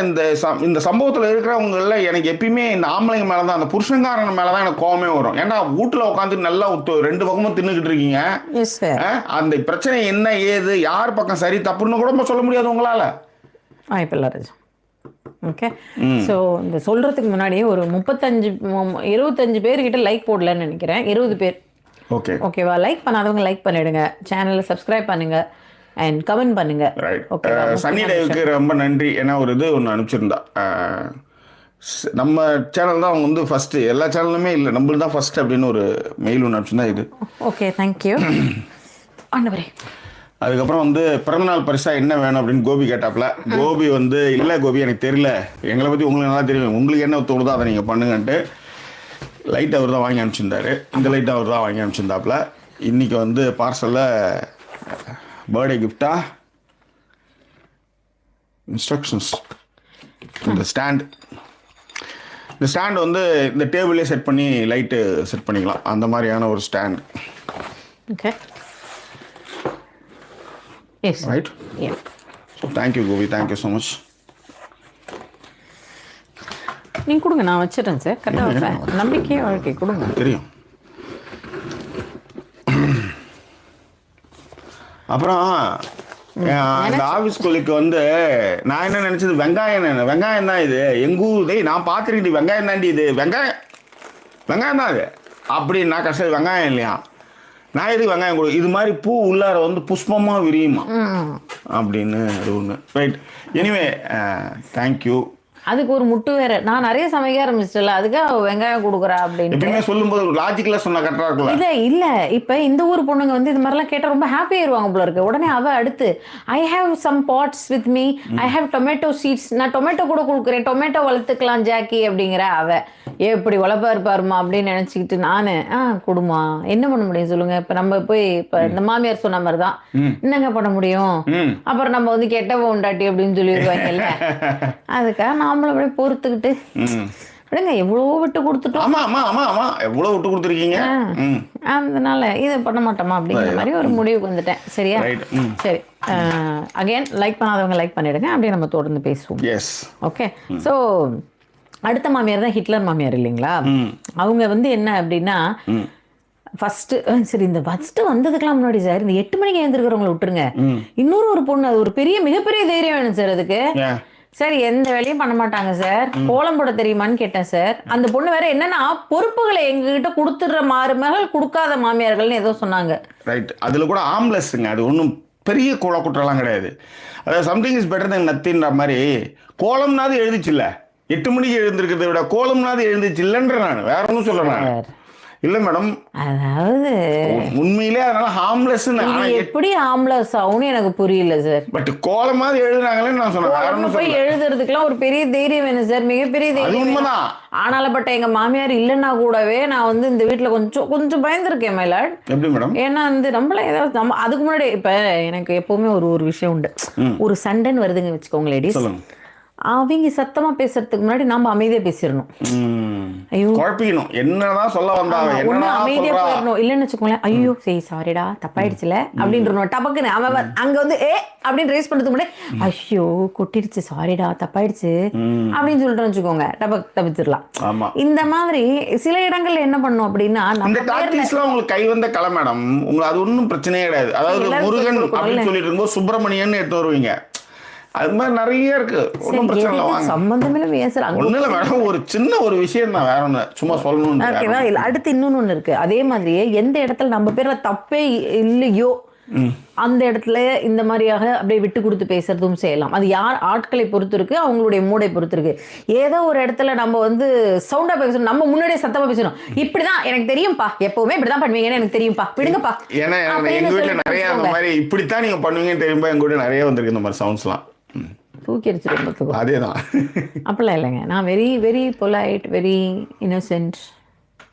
இந்த சம்பவத்தில் இருக்கிறவங்கள எனக்கு எப்பயுமே இந்த ஆம்பளைங்க மேலே தான், அந்த புருஷன்காரன் மேலே தான் எனக்கு கோவமே வரும். ஏன்னா வீட்டில் உட்காந்து நல்லா 2 பக்கமும் தின்னுக்கிட்டு இருக்கீங்க. அந்த பிரச்சனை என்ன ஏது யார் பக்கம் சரி தப்புன்னு கூட சொல்ல முடியாது உங்களால். ஓகே. ஸோ இந்த சொல்றதுக்கு முன்னாடியே ஒரு 25 பேர்கிட்ட லைக் போடலன்னு நினைக்கிறேன். 20 பேர். ஓகேவா? லைக் பண்ணாதவங்க லைக் பண்ணிடுங்க, சேனலை சப்ஸ்கிரைப் பண்ணுங்க அண்ட் கமெண்ட் பண்ணுங்க. சன்னி டைவுக்கு ரொம்ப நன்றி. ஏன்னா ஒரு இது ஒன்று அனுப்பிச்சிருந்தா, நம்ம சேனல் தான் அவங்க வந்து ஃபர்ஸ்ட், எல்லா சேனலுமே இல்லை நம்மளுக்கு தான் ஃபர்ஸ்ட் அப்படின்னு ஒரு மெயில் ஒன்று அனுப்பிச்சிருந்தா. இது ஓகே, தேங்க்யூ ஆண்டவரே. அதுக்கப்புறம் வந்து பிறந்தநாள் பரிசா என்ன வேணும் அப்படின்னு கோபி கேட்டாப்புல. கோபி வந்து இல்லை கோபி எனக்கு தெரியல, எங்களை பற்றி உங்களுக்கு நல்லா தெரியும், உங்களுக்கு என்ன தோணுதோ அதை நீங்கள் பண்ணுங்கன்ட்டு லைட் அவர் தான் வாங்கி அனுப்பிச்சிருந்தாரு. இந்த லைட் அவர் தான் வாங்கி அனுப்பிச்சிருந்தாப்புல. இன்றைக்கி வந்து பார்சலில் பர்த்டே கிஃப்டா இன்ஸ்ட்ரக்ஷன்ஸ், இந்த ஸ்டாண்ட் வந்து இந்த டேபிளே செட் பண்ணி லைட்டு செட் பண்ணிக்கலாம், அந்த மாதிரியான ஒரு stand. Okay. Yes. Right? Yeah. So thank you Gopi, thank you so much. நீங்கள் கொடுங்க, நான் வச்சிடறேன் சார். கரெக்டாக வைப்பேன். நம்பிக்கையே வாழ்க்கை, கொடுங்க. தெரியும். அப்புறம் அந்த ஆஃபீஸ் கொலிக்கு வந்து நான் என்ன நினச்சது, வெங்காயம் தான் இது எங்கள் ஊர் நான் பார்த்துருக்கேன், வெங்காயம் தாண்டி இது, வெங்காயம் தான் இது அப்படின்னு. நான் கஷ்டம், வெங்காயம் இல்லையா, நான் எதுக்கு வெங்காயம் கொடு, இது மாதிரி பூ உள்ளார வந்து புஷ்பமாக விரியுமா அப்படின்னு. அது ஒன்று. ரைட். Anyway thank you. அதுக்கு ஒரு முட்டு வேற, நான் நிறைய சமைக்க ஆரம்பிச்சிட்டல, அதுக்காக வெங்காயம் கொடுக்குறா அப்படின்னு எப்பயுமே சொல்லும்போது லாஜிக்கலா சொன்னா கரெக்டா இருக்கும்ல. இல்ல இப்ப இந்த ஊர் பொண்ணுங்க வந்து இது மாதிரிலாம் கேட்டா ரொம்ப ஹாப்பி ஆயிருவாங்க போல இருக்கு. உடனே அவ அடுத்து I have some pots with me, I have tomato seeds, நான் டொமேட்டோ கூட கொடுக்குறேன், டொமேட்டோ வளர்த்துக்கலாம் ஜாக்கி அப்படிங்கிற. அவ எப்படி வளர்ப்பா இருப்பாருமா அப்படின்னு நினைச்சுக்கிட்டு நானு கொடுமா என்ன பண்ண முடியும் சொல்லுங்க. இப்ப நம்ம போய் இப்ப இந்த மாமியார் சொன்ன மாதிரிதான் என்னங்க பண்ண முடியும். அப்புறம் நம்ம வந்து கெட்டவ உண்டாட்டி அப்படின்னு சொல்லிடுவாங்கல்ல. அதுக்காக நாமளும் அப்படியே பொறுத்துக்கிட்டு விடுங்க, எவ்வளவோ விட்டு கொடுத்துட்டோம். ஆமா ஆமா ஆமா ஆமா எவ்வளவு விட்டு கொடுத்துருக்கீங்க. அதனால இதை பண்ண மாட்டோமா அப்படிங்கிற மாதிரி ஒரு முடிவுக்கு வந்துட்டேன். சரியா? சரி. அகைன் லைக் பண்ணாதவங்க லைக் பண்ணிடுங்க, அப்படியே நம்ம தொடர்ந்து பேசுவோம். ஓகே. ஸோ அடுத்த மாமியார் தான் ஹிட்லர் மாமியார் இல்லைங்களா? அவங்க வந்து என்ன அப்படின்னா ஃபர்ஸ்ட் சரி இந்த ஃபர்ஸ்ட் வந்ததுக்கெல்லாம் முன்னாடி சார் இந்த 8 மணிக்கு எழுந்திருக்கிறவங்களை விட்டுருங்க. இன்னொரு பொண்ணு, அது ஒரு மிகப்பெரிய தைரியம் வேணும் சார் அதுக்கு. சார் எந்த வேலையும் பண்ண மாட்டாங்க சார், கோலம் போட தெரியுமான்னு கேட்டேன் சார். அந்த பொண்ணு வேற என்னன்னா பொறுப்புகளை எங்ககிட்ட கொடுத்துடுற மருமகள் கொடுக்காத மாமியார்கள்னு ஏதோ சொன்னாங்க. ரைட். அதுல கூட ஆம்லெஸ்ங்க, அது ஒன்றும் பெரிய கோல குற்றம்லாம் கிடையாது. அதாவது சம்திங் இஸ் பெட்டர் தென் நத்தின்ற மாதிரி கோலம்னாவது எழுதிச்சுல்ல. 8 மணிக்கு எழுந்திருக்கிறத விட கோலம்னாவது எழுந்துச்சு இல்லைன்ற நான் வேற ஒன்றும் சொல்றேன். இல்ல மேடம், அதாவது உண்மையிலே அதனால ஹார்ம்லெஸ். எப்படி ஹார்ம்லெஸ் ஆகும்னு எனக்கு புரியல சார். பட் கோலமாவது எழுதுனாங்களேன்னு நான் சொன்னேன். போய் எழுதுறதுக்குலாம் ஒரு பெரிய தைரியம் வேணும் சார், மிகப்பெரிய தைரியம். ஆனாலப்பட்ட எங்க மாமியார் இல்லைன்னா கூடவே நான் வந்து இந்த வீட்டுல கொஞ்சம் பயந்துருக்கேன் மயிலாட். எப்படி மேடம்? ஏன்னா வந்து நம்மள ஏதாவது அதுக்கு முன்னாடி இப்ப எனக்கு எப்பவுமே ஒரு விஷயம் உண்டு. ஒரு சண்டைன்னு வருதுங்க வச்சுக்கோங்க லேடிஸ், அவங்க சத்தமா பேசுறதுக்கு முன்னாடி நாம அமைதியா பேசிடணும். ஐயோ குழப்பிக்கணும், என்னதான் சொல்ல வந்தாங்க அமைதியா போயிடணும். இல்லன்னு வச்சுக்கோங்களேன், ஐயோ சரி சாரிடா தப்பாயிடுச்சுல அப்படின்ற டபக்குன்னு அவன் அங்க வந்து அப்படின்னு ரேஸ் பண்றதுக்கு முன்னாடி ஐயோ கொட்டிடுச்சு சாரிடா தப்பாயிடுச்சு அப்படின்னு சொல்லிட்டு வச்சுக்கோங்க, தப்பிச்சிடலாம். இந்த மாதிரி சில இடங்கள்ல என்ன பண்ணும் அப்படின்னா உங்களுக்கு கை வந்த கலை மேடம், உங்களுக்கு அது ஒன்றும் பிரச்சனையே கிடையாது. அதாவது முருகன் அப்படின்னு சொல்லிட்டு இருக்கும்போது சுப்பிரமணியன் எடுத்து வருவீங்க, அது மாதிரி நிறைய இருக்கு. ஒன்றும் பிரச்சனை இல்லை, வாங்க. சம்பந்தமே ஒன்றும் இல்லை மேடம், ஒரு சின்ன ஒரு விஷயம் தான், வேற ஒன்று சும்மா சொல்லணும். ஓகேவா? அடுத்து இன்னொன்று இருக்கு. அதே மாதிரியே எந்த இடத்துல நம்ம பேர்ல தப்பே இல்லையோ அந்த இடத்துல இந்த மாதிரியாக அப்படியே விட்டு கொடுத்து பேசுறதும் செய்யலாம். அது யார் ஆட்களை பொறுத்து இருக்கு, அவங்களுடைய மூடை பொறுத்து இருக்கு. ஏதோ ஒரு இடத்துல நம்ம வந்து சவுண்டா பேசணும், நம்ம முன்னாடியே சத்தமா பேசணும். இப்படிதான் எனக்கு தெரியும்பா, எப்பவுமே இப்படிதான் பண்ணுவீங்கன்னு எனக்கு தெரியும்பா, விடுங்கப்பா. ஏன்னா எங்க வீட்டுல நிறைய அந்த மாதிரி இப்படித்தான் நீங்க பண்ணுவீங்கன்னு தெரியும்பா, எங்க வீட்டுல நிறைய வந்திருக்கு இந்த மாதிரி சவுண்ட்ஸ்லாம். தூக்கி அடிச்சிருக்கோம். அதேதான். அப்படிலாம் இல்லைங்க, நான் very very polite, very innocent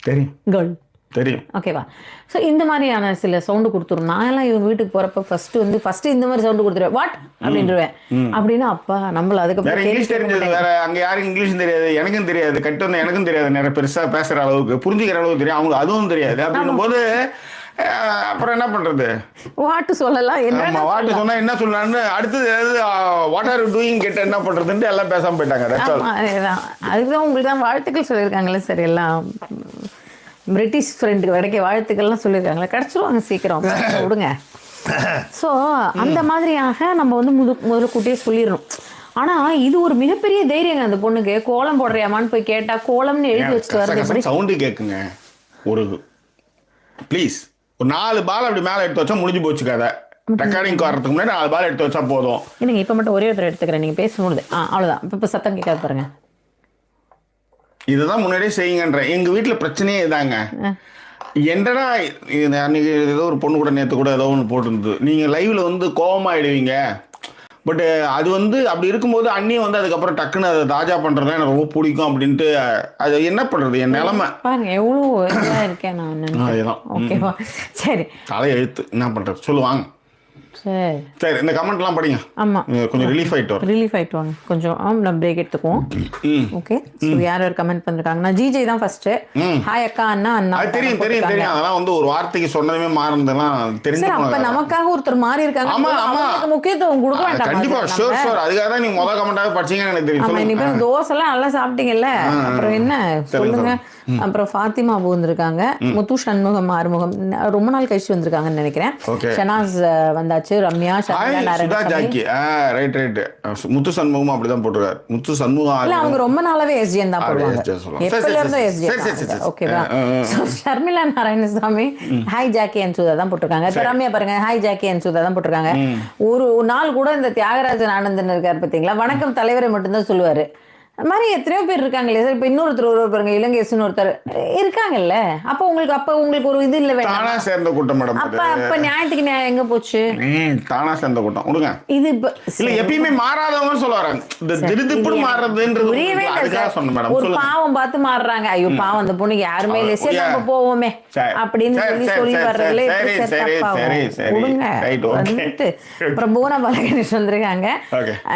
தெரியும் கேர்ள். தெரியும். ஓகேவா? ஸோ இந்த மாதிரியான சில சவுண்டு கொடுத்துரும். நான் எல்லாம் இவங்க வீட்டுக்கு போறப்ப ஃபர்ஸ்ட் இந்த மாதிரி சவுண்டு கொடுத்துருவேன், வாட் அப்படின்றுவேன். அப்படின்னா அப்பா நம்மள அதுக்கப்புறம் இங்கிலீஷ் தெரிஞ்சது வேற, அங்க யாரும் இங்கிலீஷ் தெரியாது, எனக்கும் தெரியாது, கட்டு வந்து எனக்கும் தெரியாது, நிறைய பெருசா பேசுற அளவுக்கு புரிஞ்சுக்கிற அளவுக்கு தெரியும், அவங்க அதுவும் தெரியாது. அப்படின்னும் போது அப்புறம் என்ன பண்றது? வாட்டு சொல்லலாம், என்ன வாட்டு சொன்னா என்ன சொல்லலாம்னு அடுத்தது வாட் ஆர் யூ டூயிங் கேட்ட என்ன பண்றதுன்னு எல்லாம் பேசாம போயிட்டாங்க. அதுதான் உங்களுக்கு தான் வாழ்த்துக்கள் சொல்லியிருக்காங்களே சார், எல்லாம் பிரிட்டிஷ் ஃப்ரெண்டு கிடைக்க வாழ்த்துக்கள்லாம் சொல்லியிருக்காங்களே, கிடச்சிருவாங்க சீக்கிரம், விடுங்க. ஸோ அந்த மாதிரியாக நம்ம வந்து முதல்ல கூட்டியே சொல்லிடணும். ஆனால் இது ஒரு மிகப்பெரிய தைரியங்க அந்த பொண்ணுக்கு. கோலம் போடுறியாமான்னு போய் கேட்டால் கோலம்னு எழுதி வச்சுட்டு வரது சவுண்டு கேட்குங்க. ஒரு ப்ளீஸ் ஒரு 4 பால் அப்படி மேலே எடுத்து வச்சா முடிஞ்சு போச்சு கதை. ரெக்கார்டிங் வரதுக்கு முன்னாடி 4 பால் எடுத்து வச்சா போதும். இல்லைங்க, இப்போ மட்டும் ஒரே ஒருத்தர் எடுத்துக்கிறேன், நீங்கள் பேசணுது. அவ்வளோதான். இப்போ சத்தம் கேட்காது பாருங்க. இதுதான் முன்னாடியே செய்யுங்கன்றேன். எங்கள் வீட்டில் பிரச்சனையே இதாங்க. என்னடா அன்னைக்கு ஏதோ ஒரு பொண்ணு கூட நேற்று கூட ஏதோ ஒன்று போட்டுருந்தது, நீங்கள் லைவ்ல வந்து கோபமாயிடுவீங்க, பட் அது வந்து அப்படி இருக்கும்போது அண்ணியும் வந்து அதுக்கப்புறம் டக்குன்னு அதை தாஜா பண்ணுறது எனக்கு ரொம்ப பிடிக்கும் அப்படின்ட்டு. அது என்ன பண்ணுறது, என் நிலைமை பாருங்க எவ்வளோ இருக்கேன் நான். அதேதான். ஓகேவா? சரி, தலை எழுத்து என்ன பண்ணுறது சொல்லுவாங்க. சரி சரி இந்த கமெண்ட்லாம் படிங்க. ஆமா கொஞ்சம் ரிலீஃப் ஆயிட்டு வரும். ரிலீஃப் ஆயிட்டு வாங்க கொஞ்சம். நம்ம பிரேக் எடுத்துக்குவோம். ஓகே ஸோ யார் யார் கமெண்ட் பண்ணிருக்காங்கன்னா ஜிஜே தான் ஃபர்ஸ்ட். ஹாய் அக்கா அண்ணா அண்ணா. அது தெரியும் தெரியும் தெரியும். அதெல்லாம் வந்து ஒரு வார்த்தைக்கு சொன்னதுமே மாறுனதெல்லாம் தெரிஞ்சு. அப்ப நமக்காக ஒருத்தர் மாறி இருக்காங்க. ஆமா ஆமா முக்கியத்துவம் கொடுக்க வேண்டாம். கண்டிப்பா ஷூர் ஷூர். அதுக்காக தான் நீங்க முதல் கமெண்டாவே படிச்சீங்கன்னு எனக்கு தெரியும். ஆமா இனிமே தோசை எல்லாம் நல்லா சாப்பிட்டீங்கல்ல, அப்புறம் என்ன சொல்லுங்க. அப்புறம் ஃபாத்திமா அபு வந்திருக்காங்க. முத்து சண்முகம் ஆறுமுகம் ரொம்ப நாள் கழிச்சு வந்திருக்காங்கன்னு நினைக்கிறேன். ஷனாஸ் வந்தாச்சு. Ramya Jackie right right. முத்து சண்முகம் அப்படிதான் போட்டுருக்காரு. முத்து சண்முகம் இல்ல அவங்க ரொம்ப நாளாவே எஸ்ஜிஎன் தான் போடுவாங்க. எப்பல இருந்தோ எஸ்ஜிஎன். ஓகேவா? Sharmila Narayanasamy hi Jackie and Sudha தான் போட்டிருக்காங்க. ரம்யா பாருங்க ஹாய் ஜாக்கி அண்ட் சுதா தான் போட்டிருக்காங்க. ஒரு நாள் கூட இந்த தியாகராஜன் ஆனந்தன் இருக்காரு பார்த்தீங்களா, வணக்கம் தலைவரை மட்டும்தான் சொல்லுவாரு. அது மாதிரி எத்தனையோ பேர் இருக்காங்களே சார். இப்போ இன்னொருத்தர் பாருங்க இலங்கேசன் ஒருத்தர் இருக்காங்கல்ல. அப்போ உங்களுக்கு ஒரு இது இல்லை வேண்டாம். தானா சேர்ந்த கூட்டம் மேடம். அப்ப நியாயத்துக்கு நியாயம் எங்க போச்சு? தானா சேர்ந்த கூட்டம் விடுங்க. இது இல்ல எப்பயுமே மாறாதவங்க சொல்ல வராங்க. இந்த திடுதிப்புன்னு மாறுறதுன்றது அதுக்காக சொன்னேன் மேடம். ஒரு பாவம் பார்த்து மாறுறாங்க. ஐயோ பாவம் அந்த பொண்ணுக்கு யாருமே இல்லை, சரி நம்ம போவோமே அப்படின்னு சொல்லி வர்றதுல வந்துட்டு. அப்புறம் பூனா பாலகணேஷ் வந்திருக்காங்க.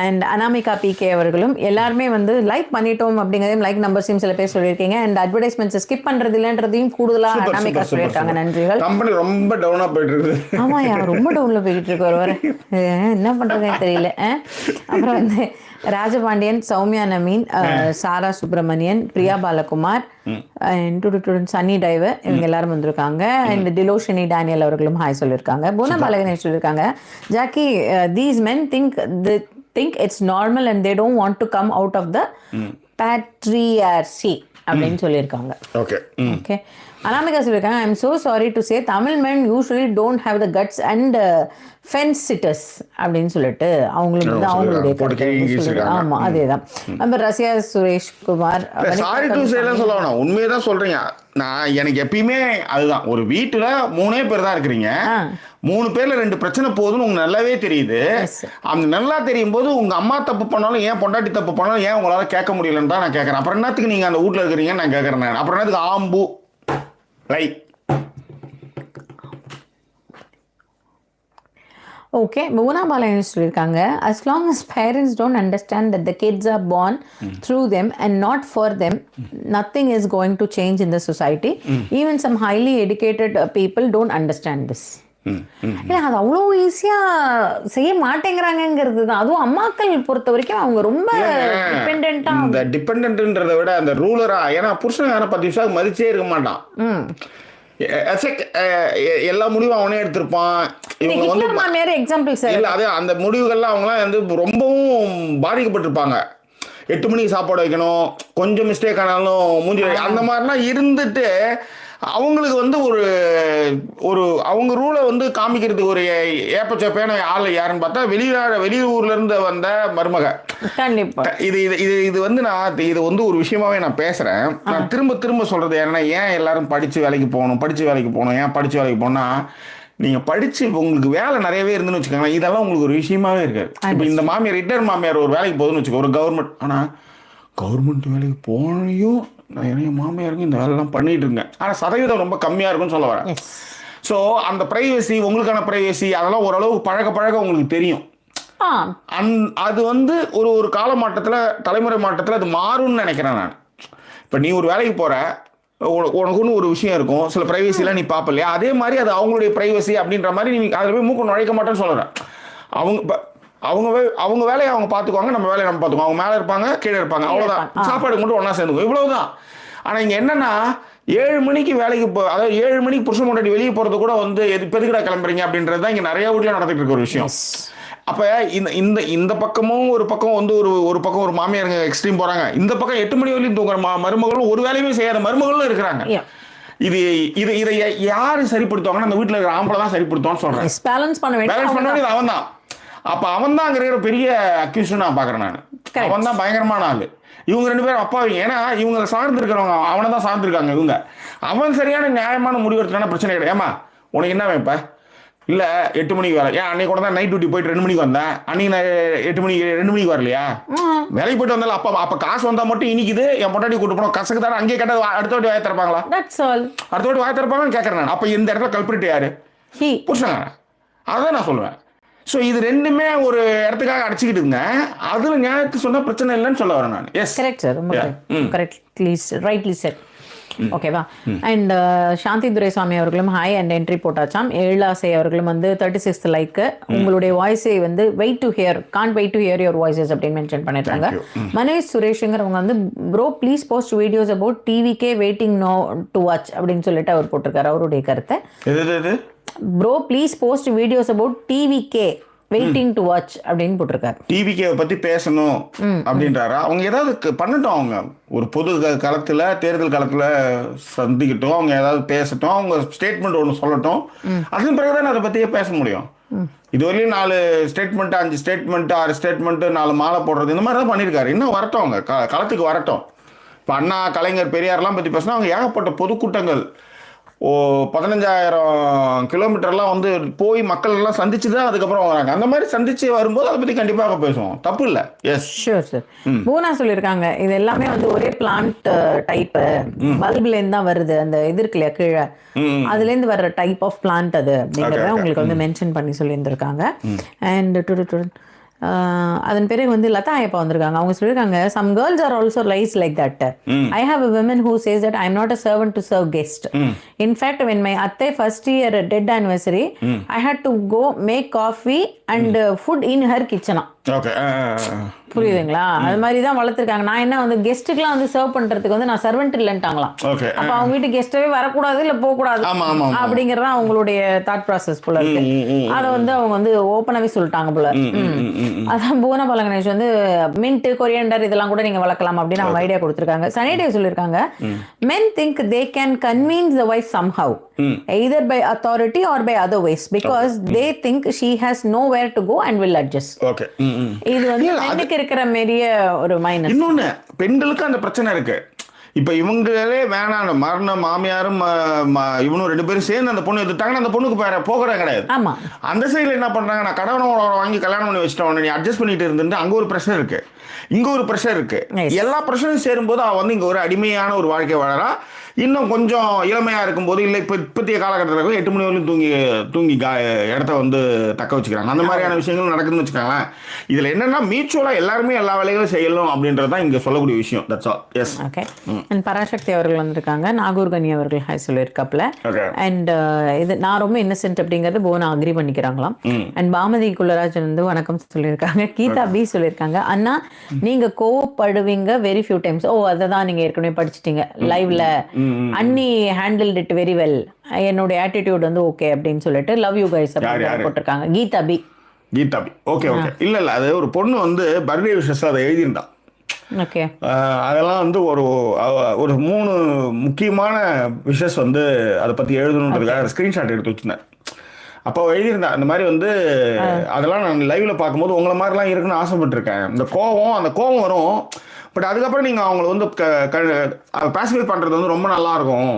அண்ட் அனாமிகா பிகே அவர்களும் எல்லாருமே வந்து லைக் பண்ணிட்டோம் அப்படிங்கறதையும் லைக் நம்பர்ஸையும் சில பேர் சொல்லியிருக்கீங்க. அண்ட் அட்வர்டைஸ்மெண்ட்ஸ் ஸ்கிப் பண்றது இல்லன்றதையும் கூடுதலா அனாமிகா சொல்லியிருக்காங்க. நன்றிகள். கம்பெனி ரொம்ப டவுனா போயிட்டு இருக்கு. ஆமாயா ரொம்ப டவுன்ல போயிட்டு இருக்கு. வர என்ன பண்றதுன்னு தெரியல. அப்புறம் வந்து ராஜபாண்டியன், சௌமியா நமீன், சாரா சுப்பிரமணியன், பிரியா பாலகுமார், சன்னி டைவர் இவங்க எல்லாரும் வந்திருக்காங்க. அண்ட் டிலோஷினி டேனியல் அவர்களும் ஹாய் சொல்லியிருக்காங்க. பூனா பாலகணேஷ் சொல்லியிருக்காங்க Jackie these men think it's normal and they don't want to come out of the patriarchy அப்படின்னு சொல்லியிருக்காங்க. Okay okay. அனாமிகா சொல்லியிருக்காங்க I am so sorry to say Tamil men usually don't have the guts and fence sitters அப்படின்னு சொல்லிட்டு அவங்களுக்கு வந்து அவங்களுடைய ஆமா அதேதான். நம்ம ரஷ்யா சுரேஷ் குமார் சாரி டு சேலாம் சொல்ல வேணாம், உண்மையதான் சொல்றீங்க. நான் எனக்கு எப்பயுமே அதுதான், ஒரு வீட்டுல 3 பேர் தான் இருக்கிறீங்க, 3 பேர்ல 2 பிரச்சனை போகுதுன்னு உங்களுக்கு நல்லாவே தெரியுது. அந்த நல்லா தெரியும் போது உங்க அம்மா தப்பு பண்ணாலும் ஏன் பொண்டாட்டி தப்பு பண்ணாலும் ஏன் உங்களால கேட்க முடியலன்னு தான் நான் கேட்கறேன். அப்புறம் என்னத்துக்கு நீங்க அந்த வீட்டுல இருக்கிறீங்கன்னு நான் கேட்கறேன். நான் அப்புறம் என்னத்துக்கு ஆம்பு லை. ஓகே. பூனா பாலகணேஷ் சொல்லியிருக்காங்க as long as parents don't understand that the kids are born through them and not for them, nothing is going to change in the society. Even some highly educated people don't understand this. அது அவ்வளோ ஈஸியா செய்ய மாட்டேங்கிறாங்கிறது தான். அதுவும் அம்மாக்கள் பொறுத்த வரைக்கும் அவங்க ரொம்ப டிபெண்டா. இந்த டிபெண்டன்றதை விட அந்த ரூலரா, ஏன்னா புருஷன் 10 நிமிஷம் மதிச்சே இருக்க மாட்டான். எல்லா முடிவும் அவனே எடுத்திருப்பான். இவங்க வந்து எக்ஸாம்பிள் இல்ல அது அந்த முடிவுகள்லாம் அவங்களாம் வந்து ரொம்பவும் பாதிக்கப்பட்டிருப்பாங்க. 8 மணிக்கு சாப்பாடு வைக்கணும், கொஞ்சம் மிஸ்டேக் ஆனாலும் மூஞ்சி அந்த மாதிரிலாம் இருந்துட்டு அவங்களுக்கு வந்து ஒரு அவங்க ரூலை வந்து காமிக்கிறதுக்கு ஒரு ஏப்பச்சப்பையான ஆள் யாருன்னு பார்த்தா வெளியூர்ல இருந்து வந்த மருமக. கண்டிப்பா இது வந்து நான் இது வந்து ஒரு விஷயமாவே நான் பேசுறேன். நான் திரும்ப சொல்றது என்னன்னா, ஏன் எல்லாரும் படிச்சு வேலைக்கு போகணும், ஏன் படிச்சு வேலைக்கு போனா, நீங்க படிச்சு உங்களுக்கு வேலை நிறையவே இருந்துன்னு வச்சுக்கோங்களேன், இதெல்லாம் உங்களுக்கு ஒரு விஷயமாவே இருக்காது. இப்போ இந்த மாமியார் ரிட்டையர் மாமியார் ஒரு வேலைக்கு போகுதுன்னு வச்சுக்கோ, ஒரு கவர்மெண்ட், ஆனா கவர்மெண்ட் வேலைக்கு போனையும் என் மாமியாருங்க இந்த வேலைலாம் பண்ணிட்டு இருங்க, ஆனால் சதவீதம் ரொம்ப கம்மியாக இருக்குன்னு சொல்ல வரேன். ஸோ அந்த ப்ரைவசி, உங்களுக்கான ப்ரைவசி அதெல்லாம் ஓரளவு பழக உங்களுக்கு தெரியும். அது வந்து ஒரு காலமாட்டத்தில், தலைமுறை மாற்றத்தில் அது மாறும்னு நினைக்கிறேன் நான். இப்போ நீ ஒரு வேலைக்கு போகிற, உனக்குன்னு ஒரு விஷயம் இருக்கும், சில ப்ரைவசிலாம் நீ பார்ப்ப இல்லையா, அதே மாதிரி அது அவங்களுடைய ப்ரைவசி அப்படின்ற மாதிரி நீ அதில் போய் மூக்க நுழைக்க மாட்டேன்னு சொல்கிறேன். அவங்க வேலையை அவங்க பார்த்துக்குவாங்க, நம்ம வேலையை நம்ம பார்த்துக்குவோம். அவங்க மேலே இருப்பாங்க, கீழே இருப்பாங்க, அவ்வளோதான். சாப்பாடு மட்டும் ஒன்றா சேர்ந்துக்கும், இவ்வளவுதான். ஆனால் இங்கே என்னன்னா 7 மணிக்கு வேலைக்கு அதாவது 7 மணிக்கு புருஷன் முன்னாடி வெளியே போகிறது கூட வந்து எதுக்குடா கிளம்புறீங்க அப்படின்றது தான் இங்கே நிறைய வீட்டில் நடந்துட்டு இருக்க ஒரு விஷயம். அப்போ இந்த பக்கமும் ஒரு பக்கம் வந்து ஒரு பக்கம் ஒரு மாமியாருங்க எக்ஸ்ட்ரீம் போகிறாங்க, இந்த பக்கம் 8 மணி வரையும் தூங்குற மருமகளும் ஒரு வேலையுமே செய்யாத மருமகளும் இருக்கிறாங்க. இதை யாரு சரிப்படுத்துவாங்கன்னா அந்த வீட்டில் இருக்கிற ஆம்பளை தான் சரிப்படுத்துவான்னு சொல்கிறேன். பேலன்ஸ் பண்ண வேண்டியது அவன் தான். அப்போ அவன் தான் இருக்கிற பெரிய அக்யூஷன் நான் பார்க்குறேன். நான் அவன் தான் பயங்கரமான ஆள். இவங்க 2 பேரும் அப்பாவி, ஏன்னா இவங்களை சார்ந்து இருக்கிறவங்க அவனை தான் சார்ந்துருக்காங்க இவங்க. அவன் சரியான நியாயமான முடிவு எடுத்துனா பிரச்சனை கிடையாது. ஏமா உனக்கு என்ன வைப்ப, இல்லை 8 மணிக்கு வேலை, ஏன் அன்னைக்கு கூட தான் நைட் டியூட்டி போயிட்டு 2 மணிக்கு வந்தேன், அன்னைக்கு நான் 8 மணிக்கு 2 மணிக்கு வரலையா, வேலைக்கு போயிட்டு வந்தாலும் அப்போ காசு வந்தால் மட்டும் இனிக்குது, என் பொண்டாட்டி கூட்டு போனோம் கசக்கு தானே, அங்கேயே கேட்டால் அடுத்த வாட்டி வாய திறப்பாங்களா, அடுத்த வாட்டி வாய திறப்பாங்கன்னு கேட்குறேன் நான். அப்போ இந்த இடத்துல கல்பிரிட் யாரு, புருஷங்க. அதான் நான் சொல்லுவேன். ஸோ இது ரெண்டுமே ஒரு இடத்துக்காக அடிச்சுக்கிட்டுங்க. அதுல நியாயத்தை சொன்னா பிரச்சனை இல்லைன்னு சொல்ல வரேன் நான். எஸ், கரெக்ட் சார், ரொம்ப கரெக்ட்லி ரைட்லி செட். ஓகேவா. அண்ட் சாந்தி துரைசாமி அவர்களும் ஹாய் அண்ட் என்ட்ரி போட்டாச்சாம். ஏழாசை அவர்களும் வந்து 36th லைக், உங்களுடைய வாய்ஸை வந்து wait to hear, can't wait to hear your voices அப்படின்னு மென்ஷன் பண்ணிருக்காங்க. மனேஷ் சுரேஷுங்கிறவங்க வந்து bro please post videos about TVK waiting no to watch அப்படின்னு சொல்லிட்டு அவர் போட்டிருக்காரு அவருடைய கருத்தை. Bro please post videos about TVK waiting to watch அப்படின்னு போட்டிருக்காரு. டிவிகே பத்தி பேசணும் அப்படின்றாரா? அவங்க ஏதாவது பண்ணட்டும், அவங்க ஒரு பொது களத்துல தேர்தல் களத்துல சந்திக்கட்டும், அவங்க ஏதாவது பேசட்டும், அவங்க ஸ்டேட்மெண்ட் ஒன்று சொல்லட்டும். அதன் பிறகுதான் அதை பத்தியே பேச முடியும். இதுவரையிலும் 4 ஸ்டேட்மெண்ட் 5 ஸ்டேட்மெண்ட் 6 ஸ்டேட்மெண்ட் 4 மாலை போடுறது இந்த மாதிரி தான் பண்ணியிருக்காரு. இன்னும் வரட்டும், அவங்க களத்துக்கு வரட்டும். இப்போ அண்ணா கலைஞர் பெரியார்லாம் பற்றி பேசினா அவங்க ஏகப்பட்ட பொதுக்கூட்டங்கள் 15,000 கிலோமீட்டர்லாம் வந்து போய் மக்கள் எல்லாம் சந்திச்சு தான் அதுக்கப்புறம் வராங்க. அந்த மாதிரி சந்திச்சு வரும்போது அதை பற்றி கண்டிப்பாக பேசுவோம், தப்பு இல்லை. S, sure sir. பூனா சொல்லியிருக்காங்க இது எல்லாமே வந்து ஒரே பிளான்ட் டைப்பு, பல்புலேருந்து தான் வருது, அந்த இது இருக்கு இல்லையா கீழே, அதுலேருந்து வர்ற டைப் ஆஃப் பிளான்ட் அது அப்படிங்கிறத உங்களுக்கு வந்து மென்ஷன் பண்ணி சொல்லியிருந்திருக்காங்க. அண்ட் அதன் பிறகு வந்து லதா ஐயப்பா வந்திருக்காங்க. அவங்க சொல்லியிருக்காங்க some girls are also lies like that. I have a women who says that I am not a servant to serve guest. In fact when my அத்தை first year death anniversary I had to go make coffee and food in her கிச்சனா. புரியுதுங்களா? அது மாதிரி தான் வளர்த்துருக்காங்க. நான் என்ன வந்து கெஸ்ட்டுக்குலாம் வந்து சர்வ் பண்றதுக்கு வந்து நான் சர்வெண்ட் இல்லைன்ட்டாங்களாம். அப்ப அவங்க வீட்டு கெஸ்டவே வரக்கூடாது இல்ல போகக்கூடாது அப்படிங்கறத அவங்களுடைய தாட் ப்ராசஸ் போல இருக்கு. அதை வந்து அவங்க வந்து ஓப்பனாவே சொல்லிட்டாங்க போல. அதான் பூனா பழகணேஷ் வந்து மின்ட் கொரியண்டர் இதெல்லாம் கூட நீங்க வளர்க்கலாம் அப்படின்னு அவங்க ஐடியா கொடுத்துருக்காங்க. சனிடே சொல்லியிருக்காங்க men think they can convince the wife somehow either by authority or by other ways because they think she has nowhere to go and will adjust. இது வந்து பெண்ணுக்கு இருக்கிற பெரிய ஒரு மைனஸ். இன்னொன்னு, பெண்களுக்கு அந்த பிரச்சனை இருக்கு. இப்ப இவங்களே வேணாம், மரண மாமியாரும் இவனும் 2 பேரும் சேர்ந்து அந்த பொண்ணு எடுத்துட்டாங்கன்னா அந்த பொண்ணுக்கு போகிற கிடையாது. ஆமா, அந்த சைடுல என்ன பண்றாங்க, நான் கடவுளோட வாங்கி கல்யாணம் பண்ணி வச்சுட்டோம், நீ அட்ஜஸ்ட் பண்ணிட்டு இருந்துட்டு அங்க ஒரு பிரஷர் இருக்கு, இங்க ஒரு பிரஷர் இருக்கு. எல்லா பிரஷரும் சேரும்போது அவ வந்து இங்க ஒரு அடிமையான ஒரு வாழ்க்கை வாழறா. இன்னும் கொஞ்சம் இளமையா இருக்கும்போது இல்லை இப்பத்திய காலகட்டத்தில் 8 மணி வரையும் தூங்கி இடத்த வந்து தக்க வச்சுக்கிறாங்க. அந்த மாதிரியான விஷயங்கள் நடக்குதுன்னு வச்சுக்காங்களேன். இதுல என்னன்னா மியூச்சுவலா எல்லாருமே எல்லா வேலைகளும் செய்யணும் அப்படின்றது தான் இங்க சொல்லக்கூடிய விஷயம். That's all. Yes, okay. And Parasakthi அவர்கள் வந்திருக்காங்க. நாகூர் கனி அவர்கள் ஹாய் சொல்லியிருக்காப்ல. அண்ட் இது நான் ரொம்ப இன்னசென்ட் அப்படிங்கறது போனா அக்ரி பண்ணிக்கிறாங்களாம். அண்ட் பாமதி குலராஜன் வந்து வணக்கம் சொல்லியிருக்காங்க. கீதா பி சொல்லியிருக்காங்க அண்ணா நீங்க கோவப்படுவீங்க வெரி ஃபியூ டைம்ஸ். ஓ அதை தான் நீங்க ஏற்கனவே படிச்சிட்டீங்க லைவ்ல. Annie handle it very well, என்னோட ஆட்டிடியூட் வந்து ஓகே அப்படின்னு சொல்லிட்டு லவ் யூ கைஸ் அப்படின்னு போட்டிருக்காங்க. Geetha B okay okay. இல்ல அது ஒரு பொண்ணு வந்து பர்த்டே விஷஸ் அதை எழுதியிருந்தான். ஓகே, அதெல்லாம் வந்து ஒரு 3 முக்கியமான விஷஸ் வந்து அதை பத்தி எழுதணுன்றதுக்காக ஸ்கிரீன்ஷாட் எடுத்து வச்சிருந்தேன். அப்போ எழுதியிருந்தேன் இந்த மாதிரி வந்து அதெல்லாம் நான் லைவ்ல பார்க்கும்போது உங்களை மாதிரிலாம் இருக்குன்னு ஆசைப்பட்டிருக்கேன். அந்த கோவம் வரும். பட் அதுக்கப்புறம் நீங்கள் அவங்கள வந்து பாசிஃபை பண்ணுறது வந்து ரொம்ப நல்லா இருக்கும்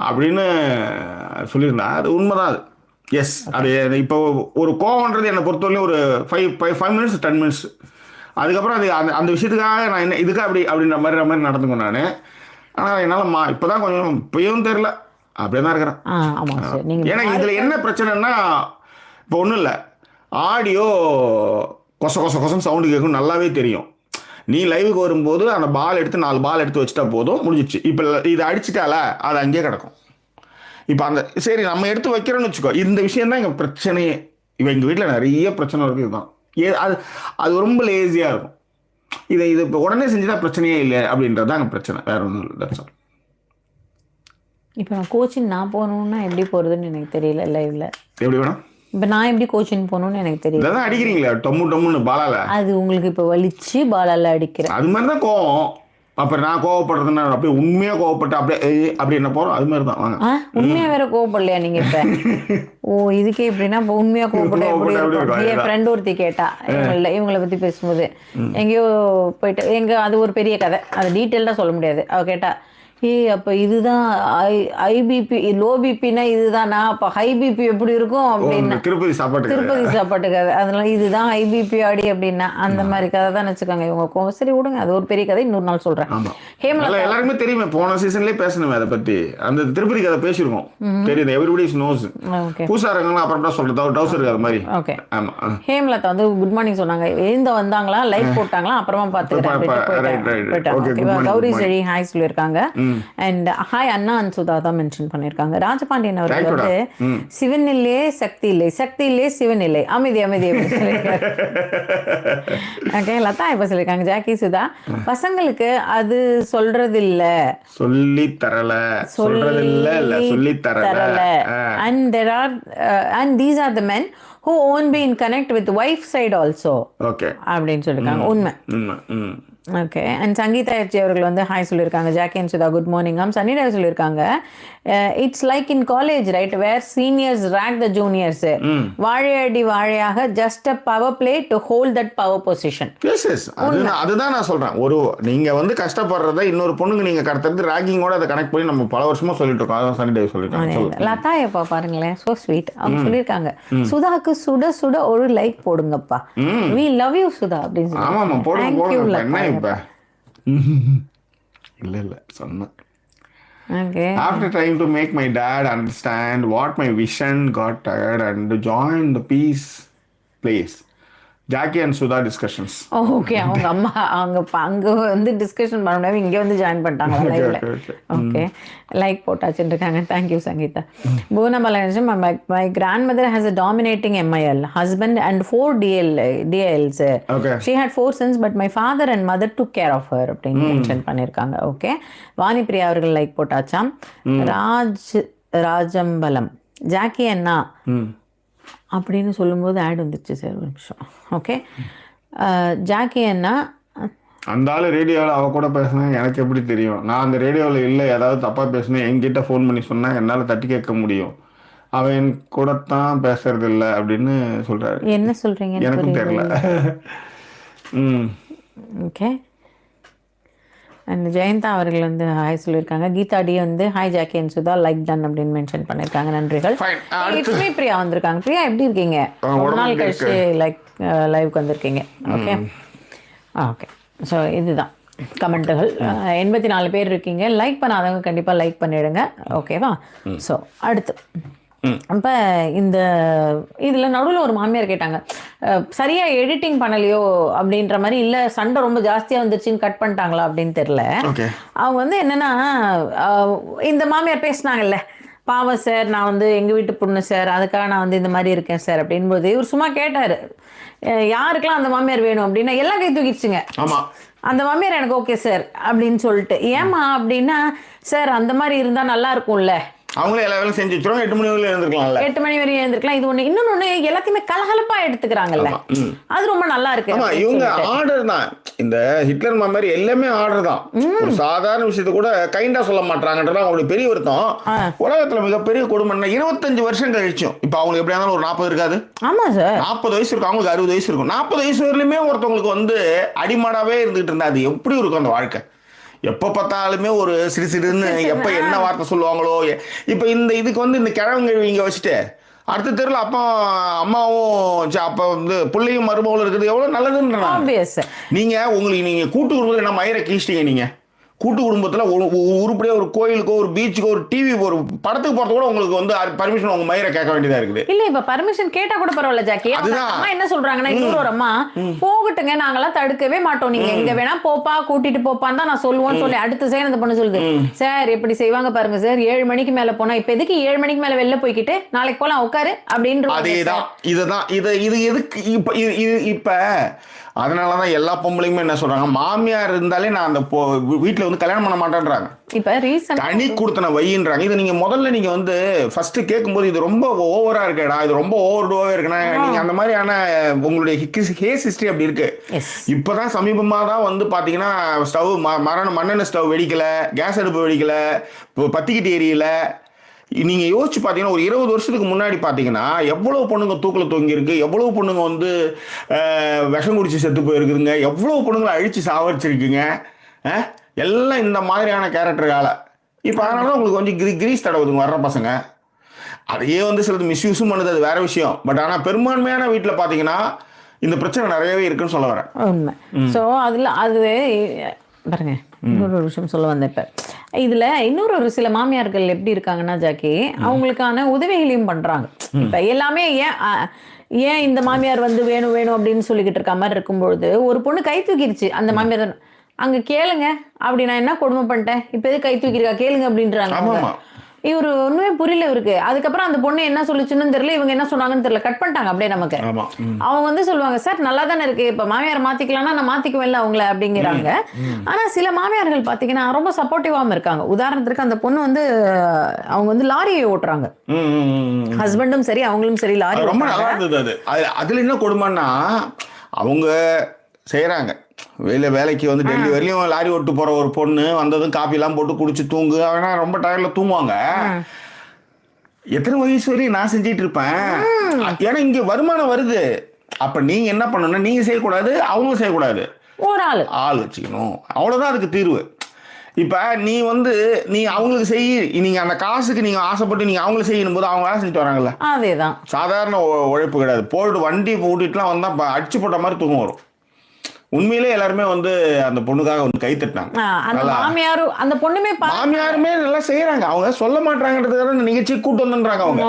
அப்படின்னு சொல்லியிருந்தேன். அது உண்மைதான். அது எஸ், அது இப்போ ஒரு கோவம்ன்றது என்னை பொறுத்தவரையும் ஒரு 5 minutes 10 minutes. அதுக்கப்புறம் அது அந்த விஷயத்துக்காக நான் என்ன இதுக்காக அப்படின்ற மாதிரி நடந்துக்குவேன் நான். ஆனால் என்னால் இப்போ தான் கொஞ்சம் இப்பயும் தெரியல, அப்படியே தான் இருக்கிறேன். ஏன்னா இதில் என்ன பிரச்சனைன்னா இப்போ ஒன்றும் இல்லை, ஆடியோ கொசம் சவுண்டு கேட்கும் நல்லாவே தெரியும். நீ லைவுக்கு வரும்போது அந்த பால் எடுத்து 4 பால் எடுத்து வச்சுட்டா போதும், முடிஞ்சிச்சு. இப்போ இதை அடிச்சிட்டால அது அங்கேயே கிடக்கும். இப்போ அந்த சரி நம்ம எடுத்து வைக்கிறோன்னு வச்சுக்கோ, இந்த விஷயம் தான் எங்கள் பிரச்சனையே. இப்போ எங்கள் வீட்டில் நிறைய பிரச்சனை இருக்குது. இதுதான் அது ரொம்ப லேசியாக இருக்கும். இது இப்போ உடனே செஞ்சுதான் பிரச்சனையே இல்லை அப்படின்றது தான் எங்கள் பிரச்சனை, வேற ஒன்றும் இல்லை. இப்போ நான் கோச்சிங் போகணுன்னா எப்படி போகிறதுன்னு எனக்கு தெரியல லைவ்ல. எப்படி வேணும்? இப்போ நான் எப்படி கோச்சிங் போகணும்னு எனக்கு தெரியல. அதான் அடிக்கிறீங்களா டொம்முன்னு பாலால? அது உங்களுக்கு இப்போ வலிச்சு பாலால அடிக்கிறேன். அது மாதிரி தான் கோவம். அப்புறம் நான் கோவப்படுறதுன்னா அப்படியே உண்மையாக கோவப்பட்டு அப்படி என்ன போகிறோம் அது மாதிரி தான். உண்மையாக வேற கோவப்படலையா நீங்கள் இப்போ? ஓ இதுக்கே எப்படின்னா இப்போ உண்மையாக கோவப்பட்ட என் ஃப்ரெண்ட் ஒருத்தி கேட்டா இவங்களை பற்றி பேசும்போது எங்கேயோ போயிட்டு அது ஒரு பெரிய கதை, அது டீட்டெயில்டாக சொல்ல முடியாது. அவள் கேட்டா அப்போ இதுதான் ஐபிபி லோ பிபினா இதுதானா, அப்போ ஹை பிபி எப்படி இருக்கும் அப்படின்னா திருப்பதி சாப்பாட்டு கதை. அதனால இதுதான் ஐபிபி ஆடி அப்படின்னா அந்த மாதிரி கதை தான் வச்சுக்கோங்க இவங்க. சரி விடுங்க, அது ஒரு பெரிய கதை, இன்னொரு நாள் சொல்கிறேன். ஹேமலதா எல்லாருக்குமே தெரியுமே, போன சீசன்லயே பேசணுமே அதை பத்தி. அந்த திருப்பதி கதை பேசியிருக்கோம், தெரியுது, எவ்ரிபடி நோஸ். ஓகே பூசாரங்களாம் அப்புறம் தான் சொல்றது, டவுசர் அது மாதிரி. ஓகே. ஆமா. ஹேமலதா வந்து குட் மார்னிங் சொன்னாங்க, எழுந்த வந்தாங்களா, லைக் போட்டாங்களா, அப்புறமா பார்த்துக்கிறேன். கௌரி செழி ஹாய் சொல்லியிருக்காங்க. And hi Anna and Sudha தான் மென்ஷன் பண்ணியிருக்காங்க. ராஜபாண்டியன் அவர்கள் வந்து சிவன் இல்லையே சக்தி இல்லை, சக்தி இல்லையே சிவன் இல்லை, அமைதி அமைதி அப்படின்னு சொல்லியிருக்காரு. ஓகே. லதா இப்ப சொல்லியிருக்காங்க, ஜாக்கி சுதா பசங்களுக்கு அது சொல்றது இல்ல, சொல்லி தரல, சொல்றது இல்ல, சொல்லி தரல. And there are and these are the men who won't be in connect with wife side also. Okay அப்படின்னு சொல்லியிருக்காங்க. உண்மை. ஓகே. அண்ட் சங்கீதா எச்சி அவர்கள் வந்து ஹாய் சொல்லியிருக்காங்க. Jackie and Sudha good morning. Sannida சொல்லியிருக்காங்க, it's like in college right where seniors rag the juniors, வாழையடி வாழையாக just a power play to hold that power position. அதுதான் நான் சொல்றேன். ஒரு நீங்க வந்து கஷ்டப்படுறத இன்னொரு பொண்ணுக்கு நீங்க கடத்துறது ராகிங்கோட அதை கனெக்ட் பண்ணி நம்ம பல வருஷமா சொல்லிட்டு இருக்கோம். அதான் சன்னிடா சொல்லியிருக்காங்க. லதா எப்பா பாருங்களேன், சோ ஸ்வீட். அவங்க சொல்லியிருக்காங்க, சுதாக்கு சுட சுட ஒரு லைக் போடுங்கப்பா, we love you சுதா அப்படின்னு சொல்லி. ஆமாமா, போடுங்க. என்ன இப்ப இல்ல சொன்னேன். Okay. After trying to make my dad understand what my vision, got tired and joined the peace place. Jackie and Sudha discussions. Okay. அவங்க அம்மா அங்க வந்து டிஸ்கஷன் பண்ண முடியாது, இங்க வந்து ஜாயின் பண்ணிட்டாங்க லைவ்ல. ஓகே. லைக் போட்டாச்சுன்னு இருக்காங்க. Thank you Sangeetha. Poonamalan, my grandmother has a dominating MIL husband and 4 DLs. Okay. She had 4 sons but my father and mother took care of her அப்படின்னு மென்ஷன் பண்ணிருக்காங்க. ஓகே. வாணி பிரியா அவர்கள் லைக் போட்டாச்சாம். ராஜம்பலம், ஜாக்கி அண்ணா அப்படின்னு சொல்லும்போது ஆட் வந்துச்சு சார், ஒரு நிமிஷம். ஓகே. ஜாக்கி அண்ணா அந்த ஆள் ரேடியோவில் அவ கூட பேசினேன், எனக்கு எப்படி தெரியும்? நான் அந்த ரேடியோவில் இல்லை, ஏதாவது தப்பாக பேசினேன் என்கிட்ட ஃபோன் பண்ணி சொன்னேன், என்னால் தட்டி கேட்க முடியும். அவன் என் கூட தான் பேசுறது இல்லை அப்படின்னு சொல்கிறாரு. என்ன சொல்கிறீங்க? எனக்கும் தெரியல. ஓகே. அண்ட் ஜெயந்தா அவர்கள் வந்து ஹாய் சொல்லியிருக்காங்க. கீதா டி வந்து hi Jackie and Sudha like done அப்படின்னு மென்ஷன் பண்ணியிருக்காங்க. நன்றிகள். லட்சுமி பிரியா வந்திருக்காங்க. பிரியா எப்படி இருக்கீங்க? ஒரு நாள் கழிச்சு லைவ்க்கு வந்திருக்கீங்க. ஓகே. ஓகே. ஸோ இதுதான் கமெண்ட்டுகள். 84 பேர் இருக்கீங்க. லைக் பண்ணாதவங்க கண்டிப்பாக லைக் பண்ணிவிடுங்க. ஓகேவா? ஸோ அடுத்து அப்போ இந்த இதில் நடுவில் ஒரு மாமியார் கேட்டாங்க, சரியாக எடிட்டிங் பண்ணலையோ அப்படின்ற மாதிரி, இல்லை சண்டை ரொம்ப ஜாஸ்தியாக வந்துருச்சுன்னு கட் பண்ணிட்டாங்களா அப்படின்னு தெரில. அவங்க வந்து என்னென்னா, இந்த மாமியார் பேசினாங்கல்ல, பாவம் சார் நான் வந்து எங்கள் வீட்டு பொண்ணு சார், அதுக்காக நான் வந்து இந்த மாதிரி இருக்கேன் சார் அப்படின்போது இவர் சும்மா கேட்டார், யாருக்கெல்லாம் அந்த மாமியார் வேணும் அப்படின்னா எல்லாம் கை தூக்கிடுச்சுங்க. அந்த மாமியார் எனக்கு ஓகே சார் அப்படின்னு சொல்லிட்டு. ஏமா அப்படின்னா, சார் அந்த மாதிரி இருந்தால் நல்லா இருக்கும்ல, அவங்களே எல்லா வேலையும் செஞ்சு வச்சிருவாங்க, 8 மணி வரையும் எழுந்திருக்கலாம்ல, 8 மணி வரையும் எழுந்திருக்கலாம். இது ஒண்ணு. இன்னொன்னு எல்லாத்தையுமே கலகலப்பா எடுத்துக்கிறாங்கல்ல, அது ரொம்ப நல்லா இருக்கு. இவங்க ஆர்டர் தான். இந்த ஹிட்லர் மாதிரி எல்லாமே ஆர்டர் தான். ஒரு சாதாரண விஷயத்த கூட கைண்டா சொல்ல மாட்டாங்கன்றது அவங்களுக்கு பெரிய வருத்தம். உலகத்துல மிகப்பெரிய கொடுமை 25 வருஷம் கழிச்சும் இப்ப அவங்களுக்கு எப்படியா இருந்தாலும் ஒரு 40 இருக்காது. ஆமா சார், 40 வயசு இருக்கும், அவங்களுக்கு 60 வயசு இருக்கும். 40 வயசு வரலுமே ஒருத்தவங்களுக்கு வந்து அடிமாடாவே இருந்துகிட்டு இருந்தா அது எப்படி இருக்கும் அந்த வாழ்க்கை? எப்போ பார்த்தாலுமே ஒரு சிறுன்னு எப்போ என்ன வார்த்தை சொல்லுவாங்களோ. இப்போ இந்த இதுக்கு வந்து இந்த கிழவங்க இங்கே வச்சுட்டு அடுத்த தெருவில் அப்பா அம்மாவும் அப்போ வந்து பிள்ளையும் மருமகளும் இருக்குது எவ்வளோ நல்லதுன்ற. நீங்கள் உங்களுக்கு நீங்கள் கூட்டு குடும்பத்தில் என்ன மயிரை கீழ்ச்சிங்க. நீங்கள் கூட்டு குடும்பத்தில் உருப்படியாக ஒரு கோயிலுக்கோ ஒரு பீச்சுக்கோ ஒரு டிவி ஒரு படத்துக்கு போகிறது கூட உங்களுக்கு வந்து பர்மிஷன் உங்கள் மயிரை கேட்க வேண்டியதாக இருக்குது. இல்லை இப்போ பர்மிஷன் கேட்டால் கூட பரவாயில்ல ஜாக்கி. அம்மா என்ன சொல்கிறாங்கன்னா, இன்னொரு ஒரு அம்மா போகட்டுங்க, நாங்களாம் தடுக்கவே மாட்டோம், நீங்கள் எங்கே வேணா போப்பா கூட்டிட்டு போப்பான்னு தான் நான் சொல்லுவோன்னு சொல்லி அடுத்த சைடு அந்த பொண்ணு சொல்லுது, சார் எப்படி செய்வாங்க பாருங்க சார், 7 மணிக்கு மேலே போனால் இப்போ எதுக்கு 7 மணிக்கு மேலே வெளில போய்கிட்டு நாளைக்கு போகலாம் உட்காரு அப்படின்ற. அதேதான் இதுதான் இது எதுக்கு இப்போ இப்போ அதனால தான் எல்லா பொம்பளையுமே என்ன சொல்றாங்க, மாமியார் இருந்தாலே நான் அந்த வீட்டில் வந்து கல்யாணம் பண்ண மாட்டேன்றாங்க. இப்போ ரீசன் தனி கொடுத்தன வையின்றாங்க. இது நீங்க முதல்ல நீங்க வந்து ஃபர்ஸ்ட் கேட்கும்போது இது ரொம்ப ஓவரா இருக்கேடா, இது ரொம்ப ஓவர் டூவாவே இருக்குன்னா நீங்க அந்த மாதிரியான உங்களுடைய கேஸ் ஹிஸ்டரி அப்படி இருக்கு. இப்பதான் சமீபமா தான் வந்து பாத்தீங்கன்னா ஸ்டவ் மண்ணெண்ணெய் ஸ்டவ் வெடிக்கல, கேஸ் அடுப்பு வெடிக்கல, பத்திக்கிட்டு எரியல. நீங்கள் யோசிச்சு பார்த்தீங்கன்னா ஒரு 20 வருஷத்துக்கு முன்னாடி பார்த்தீங்கன்னா எவ்வளோ பொண்ணுங்க தூக்கில் தொங்கியிருக்கு, எவ்வளோ பொண்ணுங்க வந்து விஷம் குடிச்சு செத்து போயிருக்குதுங்க, எவ்வளோ பொண்ணுங்களை அழித்து சாவடிச்சிருக்குங்க. எல்லாம் இந்த மாதிரியான கேரக்டர்களால். இப்போ அதனால தான் உங்களுக்கு கொஞ்சம் கிரீஸ் தடவுதுங்க வர்ற பசங்க. அதையே வந்து சிலது மிஸ்யூஸும் பண்ணுது, அது வேற விஷயம். பட் ஆனால் பெரும்பான்மையான வீட்டில் பார்த்தீங்கன்னா இந்த பிரச்சனை நிறையவே இருக்குன்னு சொல்ல வரேன். உண்மை. ஸோ அதில் அது பாருங்க இன்னொரு ஒரு விஷயம் சொல்ல வந்தேன் இப்போ இதில் இன்னொரு ஒரு சில மாமியார்கள் எப்படி இருக்காங்கன்னா ஜாக்கி அவங்களுக்கான உதவிகளையும் பண்ணுறாங்க. இப்போ எல்லாமே ஏன் இந்த மாமியார் வந்து வேணும் வேணும் அப்படின்னு சொல்லிக்கிட்டு இருக்க மாதிரி இருக்கும்பொழுது ஒரு பொண்ணு கை தூக்கிடுச்சு அந்த மாமியார் அங்கே கேளுங்க அப்படி நான் என்ன கொடுமை பண்ணிட்டேன் இப்போ எது கை தூக்கிருக்கா கேளுங்க அப்படின்றாங்க. இவர் ஒண்ணுமே புரியல இவருக்கு. அதுக்கப்புறம் அந்த பொண்ணு என்ன சொல்லிச்சுன்னு தெரியல, இவங்க என்ன சொன்னாங்கன்னு தெரியல, கட் பண்ணிட்டாங்க அப்படியே நமக்கு. அவங்க வந்து சொல்லுவாங்க சார் நல்லா தானே இருக்கு, இப்ப மாமியார் மாத்திக்கலாம்னா நான் மாத்திக்குவேன்ல அவங்கள அப்படிங்கிறாங்க. ஆனா சில மாமியார்கள் பாத்தீங்கன்னா ரொம்ப சப்போர்ட்டிவாம இருக்காங்க. உதாரணத்துக்கு அந்த பொண்ணு வந்து அவங்க வந்து லாரியை ஓட்டுறாங்க, ஹஸ்பண்டும் சரி அவங்களும் சரி லாரி. ரொம்ப நல்லா இருந்தது அது. அதுல என்ன கொடுமைன்னா அவங்க செய்யறாங்க வேலைக்கு வந்து டெல்லி வரையிலும் லாரி ஓட்டு போற ஒரு பொண்ணு வந்ததும் காப்பிலாம் போட்டு குடிச்சு தூங்கு, அவனா ரொம்ப டயர்ல தூங்குவாங்க. எத்தனை வயசு வரையும் நான் செஞ்சிட்டு இருப்பேன். ஏன்னா இங்க வருமானம் வருது. அப்ப நீங்க என்ன பண்ணணும், நீங்க செய்யக்கூடாது அவங்களும் செய்யக்கூடாது, ஒரு ஆள் வச்சுக்கணும், அவ்வளவுதான் அதுக்கு தீர்வு. இப்ப நீ வந்து நீ அவங்களுக்கு நீங்க அந்த காசுக்கு நீங்க ஆசைப்பட்டு நீங்க அவங்களுக்கு செய்யணும் போது அவங்க வேலை செஞ்சுட்டு வராங்கல்ல, அதேதான் சாதாரண உழைப்பு கிடையாது. போயிட்டு வண்டி ஓட்டிட்டுலாம் வந்தா அடிச்சு போட்ட மாதிரி தூக்கம் வரும். உண்மையிலே எல்லாருமே வந்து அந்த பொண்ணுக்காக வந்து கை தட்டினாங்க. அந்த பொண்ணுமே மாமியாருமே நல்லா செய்யறாங்க, அவங்க சொல்ல மாட்டாங்கன்றதுக்காக நிகழ்ச்சி கூட்டு வந்துன்றாங்க அவங்க.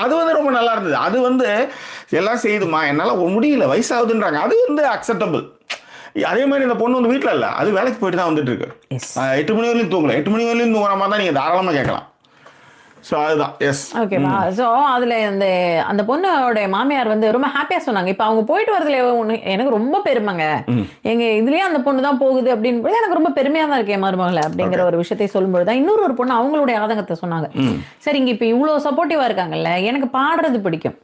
அது வந்து ரொம்ப நல்லா இருந்தது. அது வந்து எல்லாம் செய்யுதுமா என்னால முடியல வயசாகுதுன்றாங்க, அது வந்து அக்செப்டபிள். அதே மாதிரி இந்த பொண்ணு வந்து வீட்டுல இல்ல, அது வேலைக்கு போயிட்டு தான் வந்துட்டு இருக்கு. 8 மணி வரையும் தூங்கல, 8 மணி வரையும் தூங்குற மாதிரி தான் நீங்க தாராளமா கேட்கலாம். ஸோ அதுதான் எஸ் ஓகேவா. ஸோ அதில் அந்த பொண்ணோட மாமியார் வந்து ரொம்ப ஹாப்பியாக சொன்னாங்க. இப்போ அவங்க போயிட்டு வரதுல எனக்கு ரொம்ப பெருமைங்க, எங்கள் இதுலேயே அந்த பொண்ணு தான் போகுது அப்படின்னு எனக்கு ரொம்ப பெருமையாக தான் இருக்கேன் மருமகளை அப்படிங்கிற ஒரு விஷயத்தை சொல்லும்போது தான் இன்னொரு ஒரு பொண்ணு அவங்களுடைய ஆதங்கத்தை சொன்னாங்க. சரிங்க இப்போ இவ்வளோ சப்போர்ட்டிவாக இருக்காங்கல்ல, எனக்கு பாடுறது பிடிக்கும்,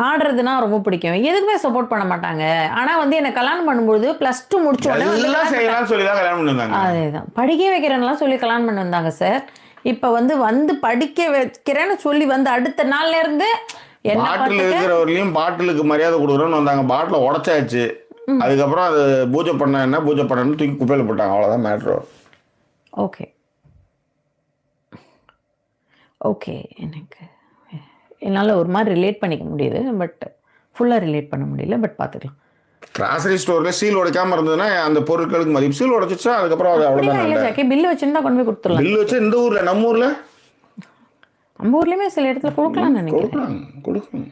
ஆடுறதுனா ரொம்ப பிடிக்கும், எதுக்குமே சப்போர்ட் பண்ண மாட்டாங்க. ஆனா வந்து என்ன கல்யாணம் பண்ணும்போது +2 முடிச்ச உடனே அதேதான் படிக்க வைக்கிறேன்லாம் சொல்லி கல்யாணம் பண்ணி வந்தாங்க சார். இப்ப வந்து படிக்க வைக்கிறேன்னு சொல்லி வந்து அடுத்த நாள்ல இருந்து பாட்டில் இருக்கிறவர்களையும் பாட்டிலுக்கு மரியாதை கொடுக்குறோன்னு வந்தாங்க. பாட்டில உடச்சாச்சு, அதுக்கப்புறம் அது பூஜை பண்ண என்ன பூஜை பண்ணு தூக்கி குப்பையில போட்டாங்க, அவ்வளவுதான் மேட்ரு. ஓகே ஓகே எனக்கு என்னால் ஒரு மாதிரி ரிலேட் பண்ணிக்க முடியுது, பட் ஃபுல்லாக ரிலேட் பண்ண முடியல, பட் பார்த்துக்கலாம். கிராசரி ஸ்டோர்ல சீல் உடைக்காம இருந்ததுன்னா அந்த பொருட்களுக்கு மதிப்பு. சீல் உடைச்சிச்சா அதுக்கப்புறம் அது அவ்வளவுதான். பில்லு வச்சிருந்தா கொண்டு போய் கொடுத்துடலாம். பில்லு வச்சு இந்த ஊர்ல நம்ம ஊர்ல ஊர்லயுமே சில இடத்துல கொடுக்கலாம்னு நினைக்கிறேன். கொடுக்கலாம்.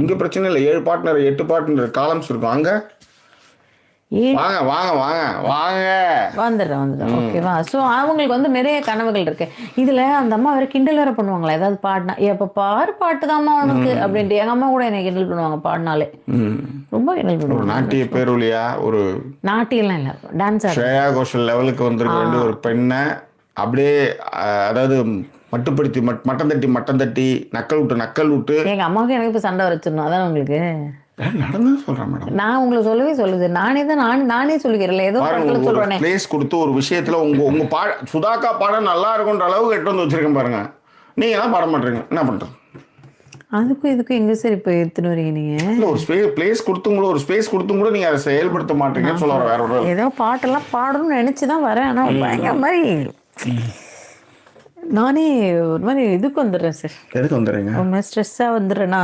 இங்க பிரச்சனை இல்லை, 7 பார்ட்னர் 8 பார்ட்னர் காலம்ஸ் இருக்கும். அங்க வாங்க வாங்க வாங்க வாங்க வந்துடுறேன். ஓகேவா. ஸோ அவங்களுக்கு வந்து நிறைய கனவுகள் இருக்கு. இதுல அந்த அம்மா வேற கிண்டல் வேற பண்ணுவாங்களா, ஏதாவது பாடினா எப்ப பாரு பாட்டுதாம்மா உனக்கு அப்படின்ட்டு. எங்க அம்மா கூட என்னை கிண்டல் பண்ணுவாங்க பாடினாலே, ரொம்ப கிண்டல் பண்ணுவாங்க. நாட்டிய பேருலியா ஒரு நாட்டியெல்லாம் இல்லை, டான்ஸ் ஸ்ரேயா கோஷல் லெவலுக்கு வந்திருக்க வேண்டிய ஒரு பெண்ணை அப்படியே அதாவது மட்டுப்படுத்தி மட்டம் தட்டி நக்கல் விட்டு எங்க அம்மாவுக்கு எனக்கு இப்போ சண்டை வச்சிடணும். அதான் உங்களுக்கு நடந்து சொல்றேன் மேடம். நான் உங்களை சொல்லுது நானே சொல்லிக்கிறேன். ஏதோ சொல்றேன் பிளேஸ் கொடுத்து ஒரு விஷயத்துல உங்க சுதாக்கா பாடம் நல்லா இருக்குன்ற அளவுக்கு எட்டு வந்து வச்சிருக்கேன் பாருங்க. நீங்க தான் பாட மாட்டீங்க, என்ன பண்றது? அதுக்கும் இதுக்கும் எங்க சார் இப்போ எடுத்துன்னு வரீங்க நீங்க? ஒரு பிளேஸ் கொடுத்தும் கூட ஒரு ஸ்பேஸ் கொடுத்தும் கூட நீங்க அதை செயல்படுத்த மாட்டீங்கன்னு சொல்ல வேற ஒரு ஏதோ பாட்டெல்லாம் பாடணும்னு நினைச்சுதான் வரேன். ஆனா பயங்கர மாதிரி நானே ஒரு மாதிரி இதுக்கு வந்துடுறேன் சார். எதுக்கு வந்துடுறீங்க? ஒரு மாதிரி ஸ்ட்ரெஸ்ஸாக வந்துடுறேன்னா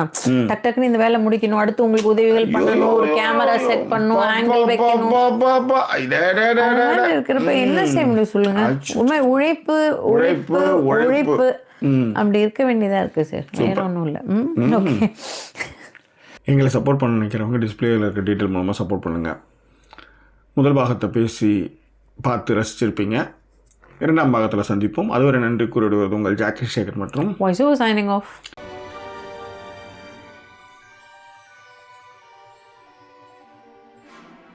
டக்குன்னு இந்த வேலை முடிக்கணும், அடுத்து உங்களுக்கு உதவிகள் பண்ணணும், ஒரு கேமரா செட் பண்ணணும், ஆங்கிள் வைக்கணும் இருக்கிறப்ப என்ன செய்ய முடியும் சொல்லுங்க? உண்மை உழைப்பு உழைப்பு உழைப்பு அப்படி இருக்க வேண்டியதா இருக்கு சார், வேற ஒன்றும் இல்லை. ஓகே, எங்களை சப்போர்ட் பண்ண நினைக்கிறவங்க டிஸ்பிளேயில் இருக்க டீட்டெயில் மூலமாக சப்போர்ட் பண்ணுங்கள். முதல் பாகத்தை பேசி பார்த்து ரசிச்சிருப்பீங்க. 2ஆம் பாகத்தில் சந்திப்போம். அதுவரை நன்றி கூறிவிடுவது உங்கள் ஜாக்கி சேகர் மற்றும் வாய்ஸ் ஓவர் சைனிங் ஆஃப்.